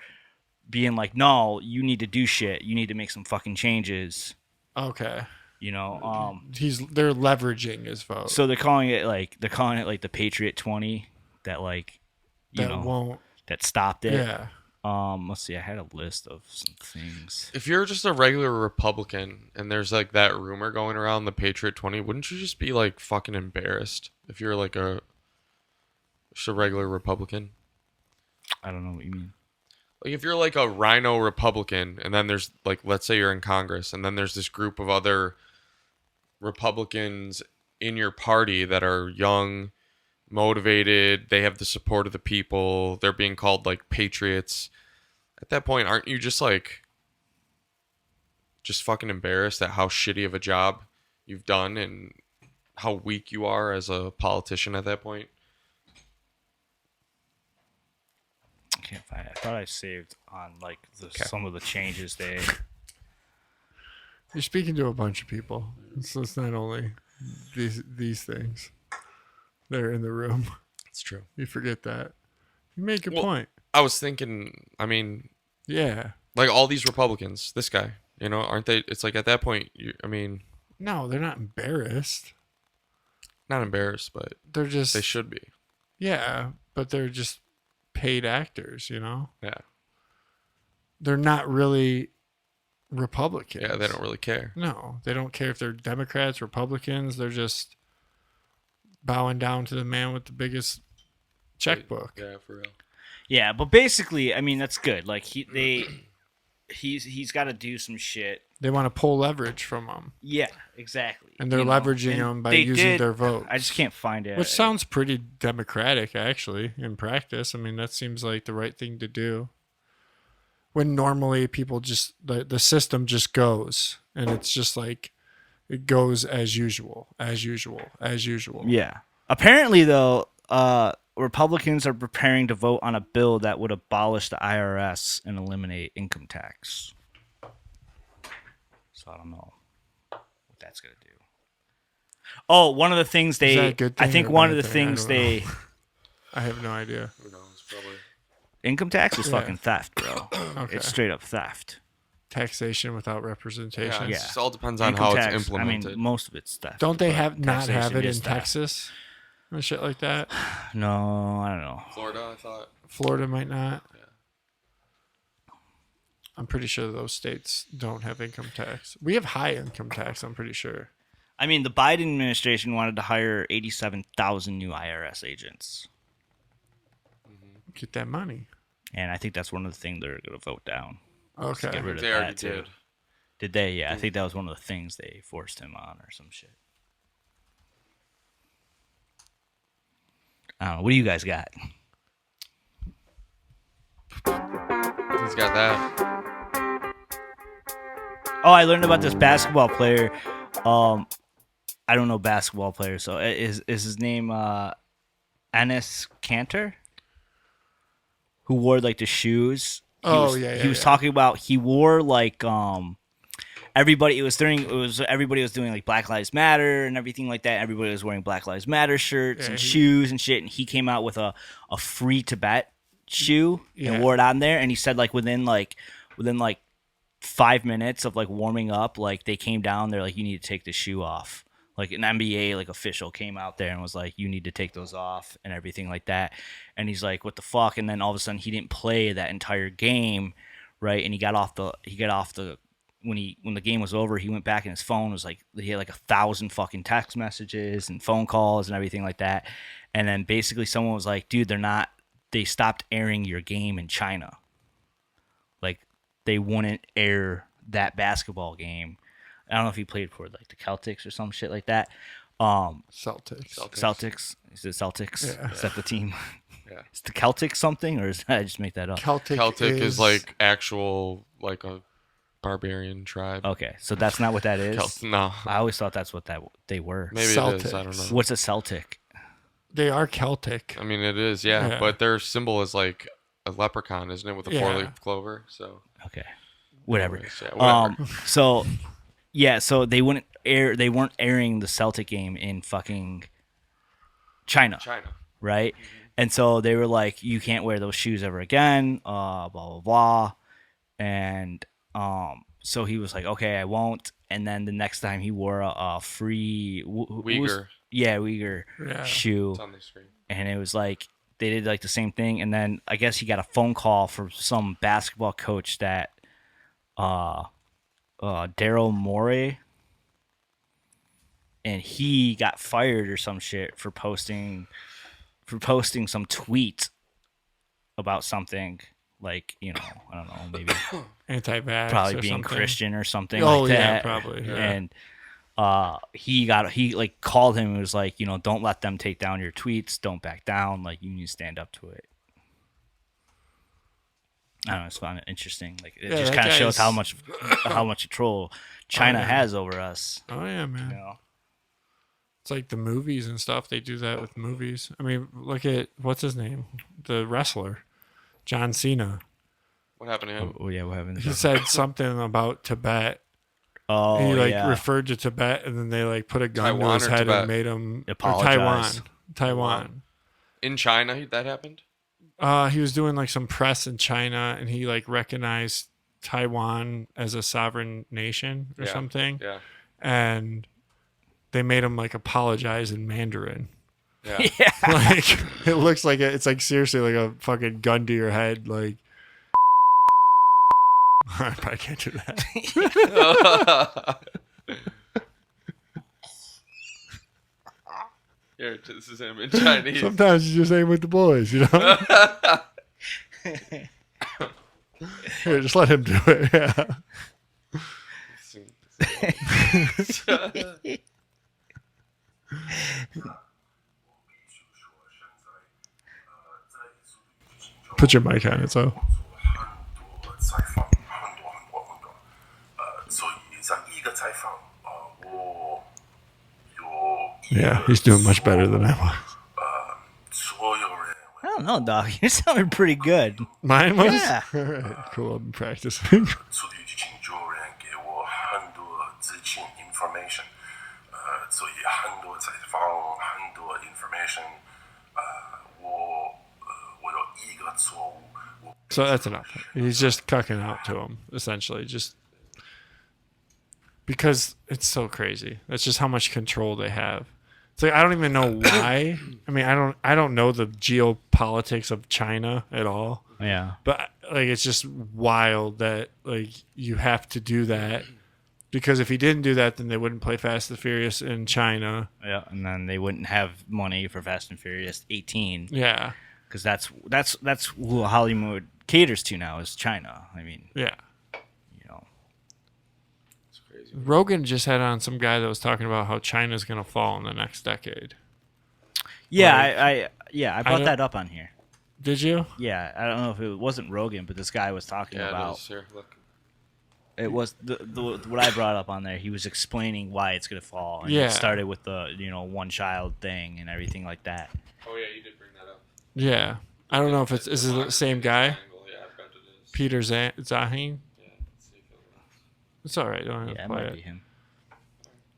being like, no, you need to do shit. You need to make some fucking changes. Okay. They're leveraging his vote. So they're calling it like the Patriot 20 that that stopped it. Yeah. Let's see. I had a list of some things. If you're just a regular Republican and there's like that rumor going around the Patriot 20, wouldn't you just be like fucking embarrassed if you're like just a regular Republican? I don't know what you mean. Like if you're like a rhino Republican and then there's like, let's say you're in Congress and then there's this group of other Republicans in your party that are young, motivated, they have the support of the people, they're being called like patriots. At that point, aren't you just fucking embarrassed at how shitty of a job you've done and how weak you are as a politician at that point? I can't find it. I thought I saved on like some of the changes they. You're speaking to a bunch of people, so it's not only these things. They're in the room. It's true. You forget that. You make a point. I was thinking, yeah, like all these Republicans, this guy, aren't they? It's like at that point, no, they're not embarrassed. Not embarrassed, but they should be. Yeah, but they're just paid actors, Yeah. They're not really Republicans. Yeah, they don't really care. No, they don't care if they're Democrats, Republicans. They're just bowing down to the man with the biggest checkbook. Yeah, for real. Yeah, but basically, that's good. Like he's got to do some shit. They want to pull leverage from him. Yeah, exactly. And they're leveraging them by using their vote. I just can't find it. Which sounds pretty democratic, actually, in practice. That seems like the right thing to do. When normally people just, the system just goes. And it's just like, it goes as usual. Yeah. Apparently, though, Republicans are preparing to vote on a bill that would abolish the IRS and eliminate income tax. So I don't know what that's gonna do. Oh, one of the things I have no idea. Who knows? Probably. Income tax is fucking theft, bro. Okay. It's straight up theft. Taxation without representation. Yeah, it just all depends on Income how tax, it's implemented. most of it's theft. Don't they but not have taxation it in is theft. Texas and shit like that? No, I don't know. Florida, I thought. Florida might not. Yeah. I'm pretty sure those states don't have income tax. We have high income tax, I'm pretty sure. The Biden administration wanted to hire 87,000 new IRS agents. Get that money. And I think that's one of the things they're going to vote down. Okay. Get rid of They already that, too. did. Did they? Yeah, I think that was one of the things they forced him on or some shit. I don't know. What do you guys got? He's got that. Oh, I learned about this basketball player. I don't know basketball players, so is his name Enes Kanter, who wore like the shoes. He was talking about he wore like everybody everybody was doing like Black Lives Matter and everything like that. Everybody was wearing Black Lives Matter shirts and shoes and shit, and he came out with a free Tibet shoe and wore it on there, and he said like within 5 minutes of like warming up, like they came down, they're like, you need to take the shoe off. Like an NBA like official came out there and was like, you need to take those off and everything like that. And he's like, what the fuck? And then all of a sudden he didn't play that entire game, right? And he got off the when the game was over, he went back in his phone. It was like he had like 1,000 fucking text messages and phone calls and everything like that. And then basically someone was like, dude, they stopped airing your game in China. Like they wouldn't air that basketball game. I don't know if he played for like the Celtics or some shit like that. Celtics. Is it Celtics? Yeah. Is that the team? Yeah. Is the Celtics something, or is I just make that up? Celtic is like actual like a barbarian tribe. Okay, so that's not what that is. No, I always thought that's what they were. maybe it is. I don't know. What's a Celtic? They are Celtic. I mean, it is. Yeah, but their symbol is like a leprechaun, isn't it, with a 4-leaf clover? So Okay, whatever. anyways, yeah, whatever. So they weren't airing the Celtic game in fucking China. Right? Mm-hmm. And so they were like, you can't wear those shoes ever again, blah, blah, blah. And so he was like, okay, I won't. And then the next time he wore a free Uyghur. Uyghur shoe. It's on the screen. And it was like, they did like the same thing. And then I guess he got a phone call from some basketball coach that Daryl Morey. And he got fired or some shit for posting some tweet about something like, you know, I don't know, maybe Anti-vax, probably or being something. Christian or something like that. Yeah, probably. Yeah. And he like called him and was like, you know, don't let them take down your tweets, don't back down, like you need to stand up to it. I don't know, it's kind of interesting. Like it just kind of shows how much control China has over us. Oh yeah, man. You know? It's like the movies and stuff. They do that with movies. I mean, look at what's his name, the wrestler, John Cena. What happened to him? Oh yeah, what happened? He said something about Tibet. Oh, he referred to Tibet, and then they like put a gun Taiwan to his or head Tibet? and made him Apologize. Taiwan. In China, that happened? He was doing like some press in China, and he like recognized Taiwan as a sovereign nation or something. Yeah. And they made him like apologize in Mandarin. Yeah. Like it looks like it's like seriously like a fucking gun to your head. Like I probably can't do that. Here, this is him in Chinese. Sometimes you just aim with the boys, you know. Here, just let him do it. Yeah. Put your mic on it, so. Yeah, he's doing much better than I was. I don't know, dog. You're sounding pretty good. Mine was? Yeah. All right, cool. I've been practicing. So that's enough. He's just cucking out to him, essentially. Just because it's so crazy. That's just how much control they have. It's like I don't even know why. I mean, I don't know the geopolitics of China at all. Yeah. But like it's just wild that like you have to do that. Because if he didn't do that, then they wouldn't play Fast and Furious in China. Yeah, and then they wouldn't have money for Fast and Furious 18. Yeah. Because that's who Hollywood caters to now is China. I mean, Yeah. you know. It's crazy. Rogan just had on some guy that was talking about how China's going to fall in the next decade. Yeah, Like, I brought don't- that up on here. Did you? Yeah, I don't know if it wasn't Rogan, but this guy was talking Yeah, it about is. Here, look. it was what I brought up on there. He was explaining why it's gonna fall, and Yeah. it started with the one child thing and everything like that. Oh yeah, you did bring that up. Yeah. I don't know if is it the same guy? Yeah, I bet it is. Peter Zahin? Yeah, let's see if it was. It's all right. Don't have Yeah, to it play might it. be him.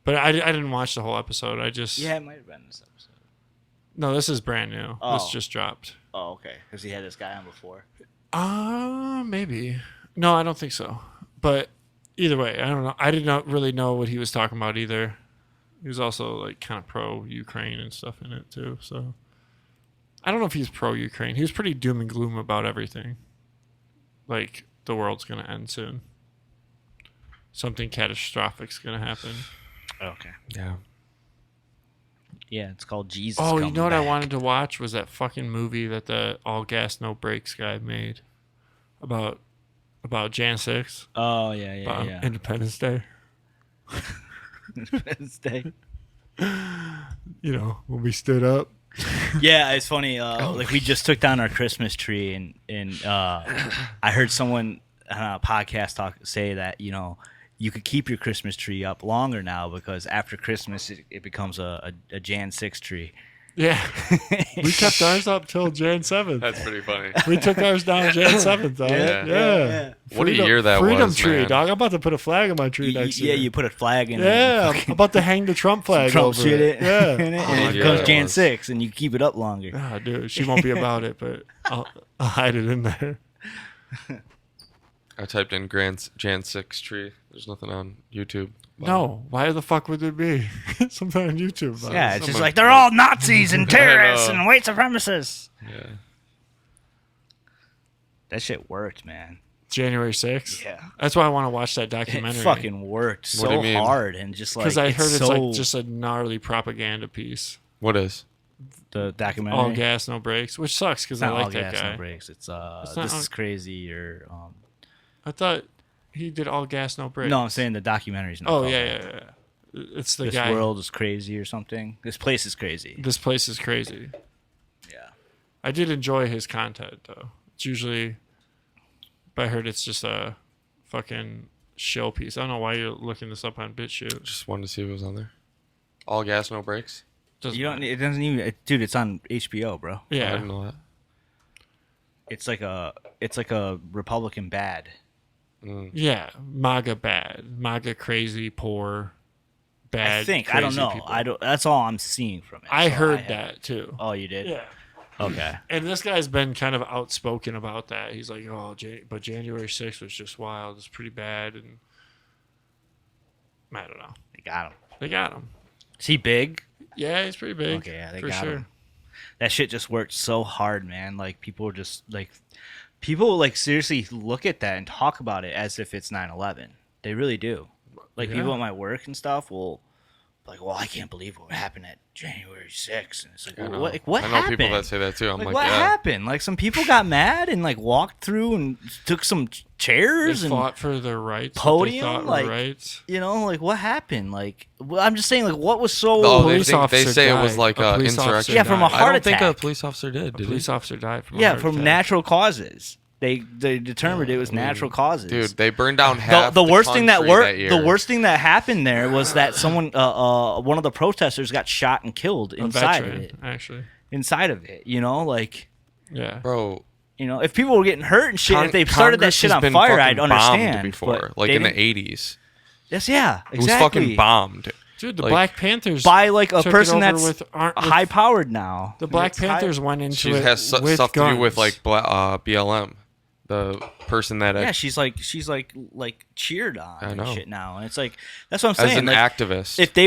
But I didn't watch the whole episode. I just Yeah, it might have been this episode. No, this is brand new. Oh. This just dropped. Oh, okay, because he had this guy on before. Maybe. No, I don't think so. But either way, I don't know. I did not really know what he was talking about either. He was also like kind of pro Ukraine and stuff in it too. So I don't know if he's pro Ukraine. He was pretty doom and gloom about everything. Like the world's gonna end soon. Something catastrophic's gonna happen. Okay. Yeah. Yeah, it's called Jesus. Oh, you Coming know what I Back. wanted to watch was that fucking movie that the All Gas No Brakes guy made about Jan 6, Oh yeah, about yeah. Independence Day. Independence Day. You know, when we stood up. Yeah, it's funny. Like we just took down our Christmas tree, and I heard someone on a podcast say that you could keep your Christmas tree up longer now because after Christmas it becomes a Jan 6 tree. Yeah. We kept ours up till Jan 7th. That's pretty funny. We took ours down Jan 7th, dog. Yeah. What a year that Freedom was, tree, man. dog. I'm about to put a flag on my tree next year. Yeah, you put a flag in. Yeah, and I'm about to hang the Trump flag Trump over shit it. Yeah. in it, Oh, and it yeah, becomes that Jan was. 6, and you keep it up longer. Ah, dude, she won't be about it, but I'll hide it in there. I typed in Jan 6 tree. There's nothing on YouTube. No, why the fuck would there be something on YouTube? About Yeah, it? it's just Someone- like they're all Nazis and terrorists know. and white supremacists. Yeah. That shit worked, man. January 6th. Yeah. That's why I want to watch that It documentary. fucking worked What do you so mean? hard and just like Because I heard it's so, like just a gnarly propaganda piece. What is? the documentary. All gas, no brakes, which sucks because It's I not like all that gas, guy. no brakes. It's not this all- is crazy or I thought he did all gas, no brakes. no, I'm saying the documentary's not. Oh called yeah, that. yeah, yeah. It's the This guy. world is crazy or something. This place is crazy. This place is crazy. Yeah. I did enjoy his content though. It's usually, but I heard it's just a fucking shill piece. I don't know why you're looking this up on BitChute. Just wanted to see if it was on there. All gas, no brakes. Doesn't You don't. matter. It doesn't even. Dude, it's on HBO, bro. I Yeah, didn't know that. It's like a Republican bad. yeah. MAGA bad, MAGA crazy, poor, bad. I think. I don't crazy know. people. I don't. That's all I'm seeing from it. I so heard have- that too. Oh, you did. Yeah. Okay. And this guy's been kind of outspoken about that. He's like, "Oh, but January 6th was just wild. It's pretty bad." And I don't know. They got him. They got him. Is he big? Yeah, he's pretty big. Okay, yeah, they for got sure. him. That shit just worked so hard, man. Like people were just like, people like seriously look at that and talk about it as if it's 9/11. They really do. Like Yeah. people at my work and stuff will, like, well, I can't believe what happened at January 6th. And it's like, I know. what I know happened? people that say that too. I'm Like, like, what yeah. happened? Like some people got mad and like walked through and took some chairs They and fought for their rights. that podium, they thought like- were rights. like what happened? Like well, I'm just saying, like what was so Oh, police they officer say it was died. like A an police officer insurrection. Yeah, from a died. heart I don't think attack. a police officer did. A Did police he? officer died from a yeah heart from attack. natural causes. They determined it was natural causes. Dude, they burned down half the worst thing that country worked. year. The worst thing that happened there was that someone, one of the protesters, got shot and killed A inside veteran, of it. actually. Inside of it, like Yeah. Bro, if people were getting hurt and shit, if they started that Congress shit has on been fire, fucking I'd understand. bombed before, but like they in the didn't- 80s. Yes, yeah, It was exactly. fucking bombed. Dude, the Like- Black Panthers By like a took it person over that's with high powered now. The Black It's high- Panthers went into She it has with stuff to do with guns. like BLM, the person that Yeah, she's like cheered on I and know. shit now, and it's like that's what I'm saying. as an like, activist. if they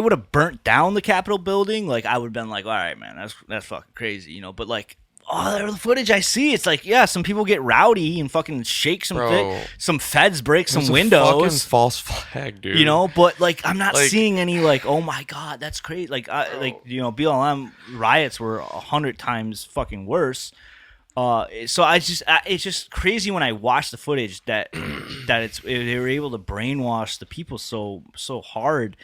would have burnt down the Capitol building, like I would have been like, all right, man, that's fucking crazy, But like, the footage I see, it's like, yeah, some people get rowdy and fucking shake some Bro. some feds break some It's a fucking windows, false flag, dude. But like I'm not Like- seeing any like, oh my god, that's crazy. Like BLM riots were 100 times fucking worse. So it's just crazy when I watch the footage that they were able to brainwash the people so hard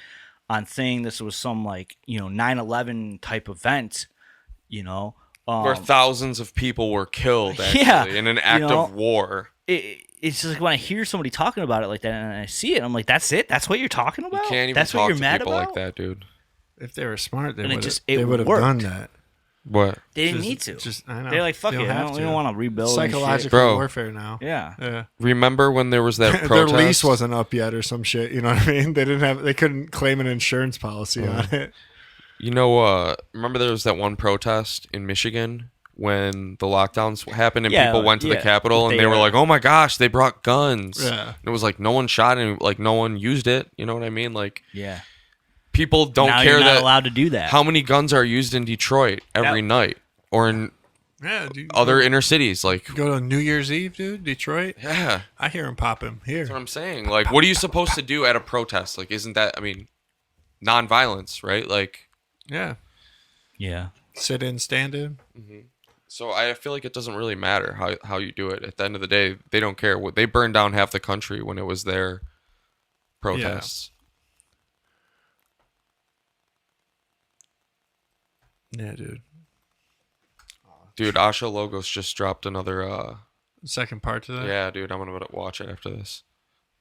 on saying this was some like 9/11 type event, where thousands of people were killed actually, Yeah, in an act know, of war. It's just like when I hear somebody talking about it like that and I see it, I'm like, that's it? That's what you're talking about? You can't even that's talk what you're to mad people about? like that, dude. If they were smart, And it they would have worked. done that. What? They didn't Just- need to. just- I know. They're like, fuck They it. don't have We to. don't want to rebuild and shit. Psychological Bro. warfare now. Yeah. Yeah. Remember when there was that Their protest? lease wasn't up yet or some shit. You know what I mean? They couldn't claim an insurance policy on it. You know, remember there was that one protest in Michigan when the lockdowns happened and Yeah, people went to the yeah. Capitol and They they were were- like, "Oh my gosh, they brought guns." Yeah. And it was like no one shot and like no one used it. You know what I mean? Like Yeah. people don't now care you're not that allowed to do that. how many guns are used in Detroit every Yep. night or in Yeah. Dude, other inner cities. Like, go to New Year's Eve, dude. Detroit. yeah, I hear them popping here. that's what I'm saying. Like, what are you supposed to do at a protest? Like, isn't that? I mean, nonviolence, right? Like, Yeah. Yeah. Sit in, stand in. so I feel like it doesn't really matter how you do it. At the end of the day, they don't care. They burned down half the country when it was their protests. Yeah, dude. Dude, Asha Logos just dropped another. Second part to that. Yeah, dude, I'm gonna watch it after this.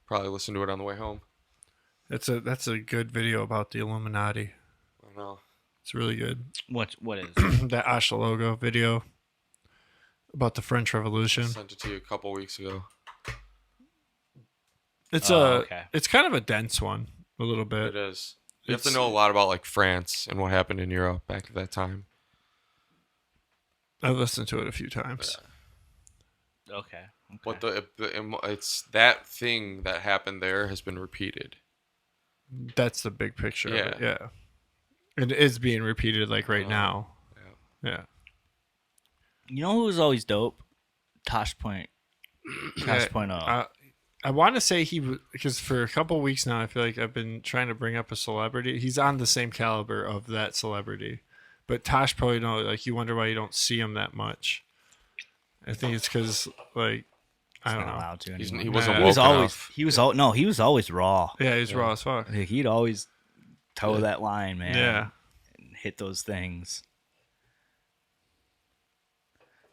Probably listen to it on the way home. That's a good video about the Illuminati. I don't know. It's really good. What is? That Asha logo video about the French I Revolution. sent it to you a couple weeks ago. It's okay. it's kind of a dense one, a little It bit. is. You have to It's- know a lot about like France and what happened in Europe back at that time. I've listened to it a few times. Okay. But it's that thing that happened there has been repeated. That's the big picture of it. Yeah. Yeah. It is being repeated like right now. Yeah. Yeah. You know who was always dope? Tosh Point. Tosh Point. I want to say because for a couple weeks now, I feel like I've been trying to bring up a celebrity. He's on the same caliber of that celebrity, but Tosh probably don't. Like, you wonder why you don't see him that much. I think it's because like I don't not know. allowed to He anymore. wasn't He woke He was always. enough. He was all. No, he was always raw. Yeah, he's raw as fuck. Like, he'd always toe that line, man. Yeah. And hit those things.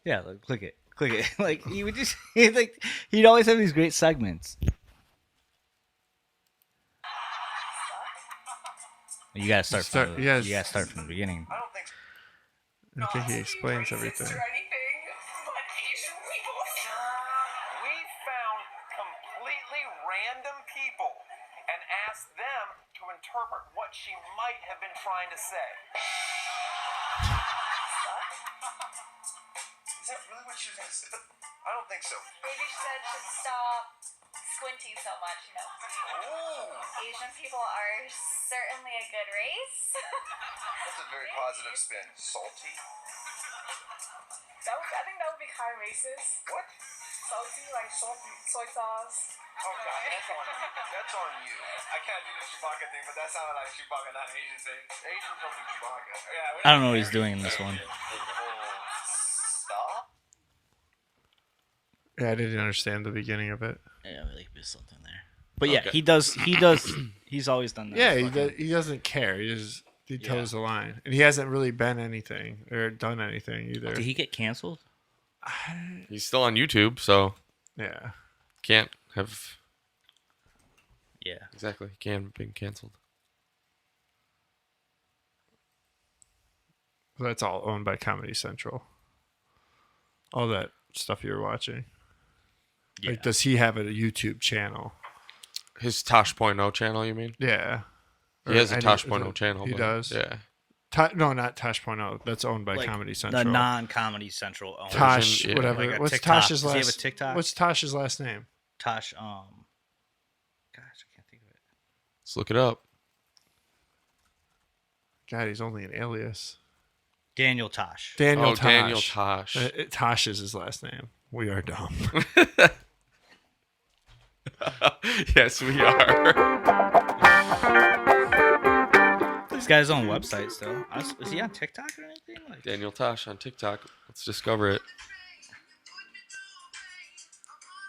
Yeah, like, click it. Like he would just he'd always have these great segments. You gotta start from the, Yes. you gotta start from the beginning. I don't think so. I think he explains everything. We found completely random people and asked them to interpret what she might have been trying to say. Is that really what she was going to say? I don't think so. Maybe she said to stop squinting so much, you know. Ooh, Asian people are certainly a good race. that's a very positive spin. Salty? I think that would be kind of racist. What? Salty, like soy sauce. Oh God, that's on you. That's on you. I can't do the Chewbacca thing, but that sounded like Chewbacca, not an Asian thing. Asians don't do Chewbacca. Yeah, I don't know what he's doing in this one. Stop. Yeah, I didn't understand the beginning of it. Yeah, I like missed something there. But yeah, Okay. he does. He's always done that. Yeah, he doesn't care. He toes the line, and he hasn't really been anything or done anything either. Did he get canceled? He's still on YouTube, so Yeah. can't have Yeah. exactly can't have been canceled. That's all owned by Comedy Central. All that stuff you're watching. Yeah. Like, does he have a YouTube channel? His Tosh.0 channel, you mean? Yeah. He has a any- Tosh.0 channel. He but- does? Yeah. No, not Tosh.0. That's owned by Like, Comedy Central. The non-Comedy Central owner. Tosh, Yeah. whatever. Like a What's TikTok. Tosh's Does he last? have a TikTok? What's Tosh's last name? Tosh. Gosh, I can't think of it. Let's look it up. God, he's only an alias. Daniel Tosh. Daniel Tosh. Daniel Tosh. Tosh is his last name. We are dumb. Yes, we are. He's got his own website still. Is he on TikTok or anything? Like, Daniel Tosh on TikTok. Let's discover it.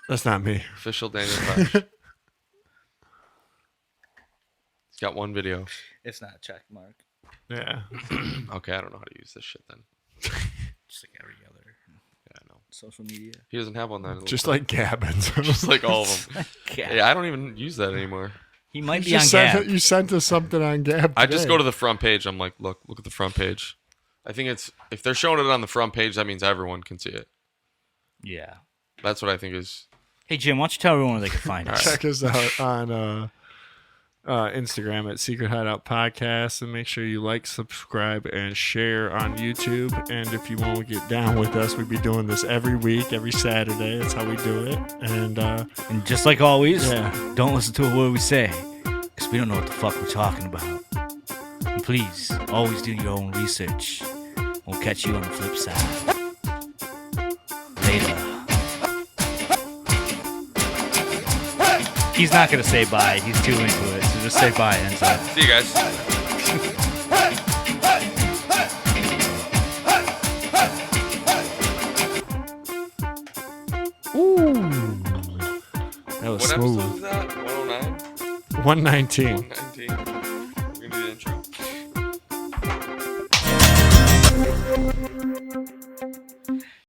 That's not me. Official Daniel Tosh. He's got one video. it's not a check mark. Yeah. Okay, I don't know how to use this shit then. Just like every other Yeah, I know. social media. He doesn't have one then. Just like Gabbins. Just like all of them. Yeah. Yeah, I don't even use that anymore. He might be You on sent, Gab. you sent us something on Gab. I just today. go to the front page. I'm like, look at the front page. I think it's if they're showing it on the front page, that means everyone can see it. Yeah. That's what I think is. Hey, Jim, why don't you tell everyone where they can find us? Check us out on Instagram at Secret Hideout Podcast, and make sure you like, subscribe, and share on YouTube. And if you want to get down with us, we'd be doing this every week, every Saturday. That's how we do it. And And just like always, Yeah. don't listen to a word we say, because we don't know what the fuck we're talking about. And please, always do your own research. We'll catch you on the flip side. Later. He's not going to say bye. He's too into it. So just say bye, Enzo. See you guys. ooh, that was What smooth. episode is that? 109? 119.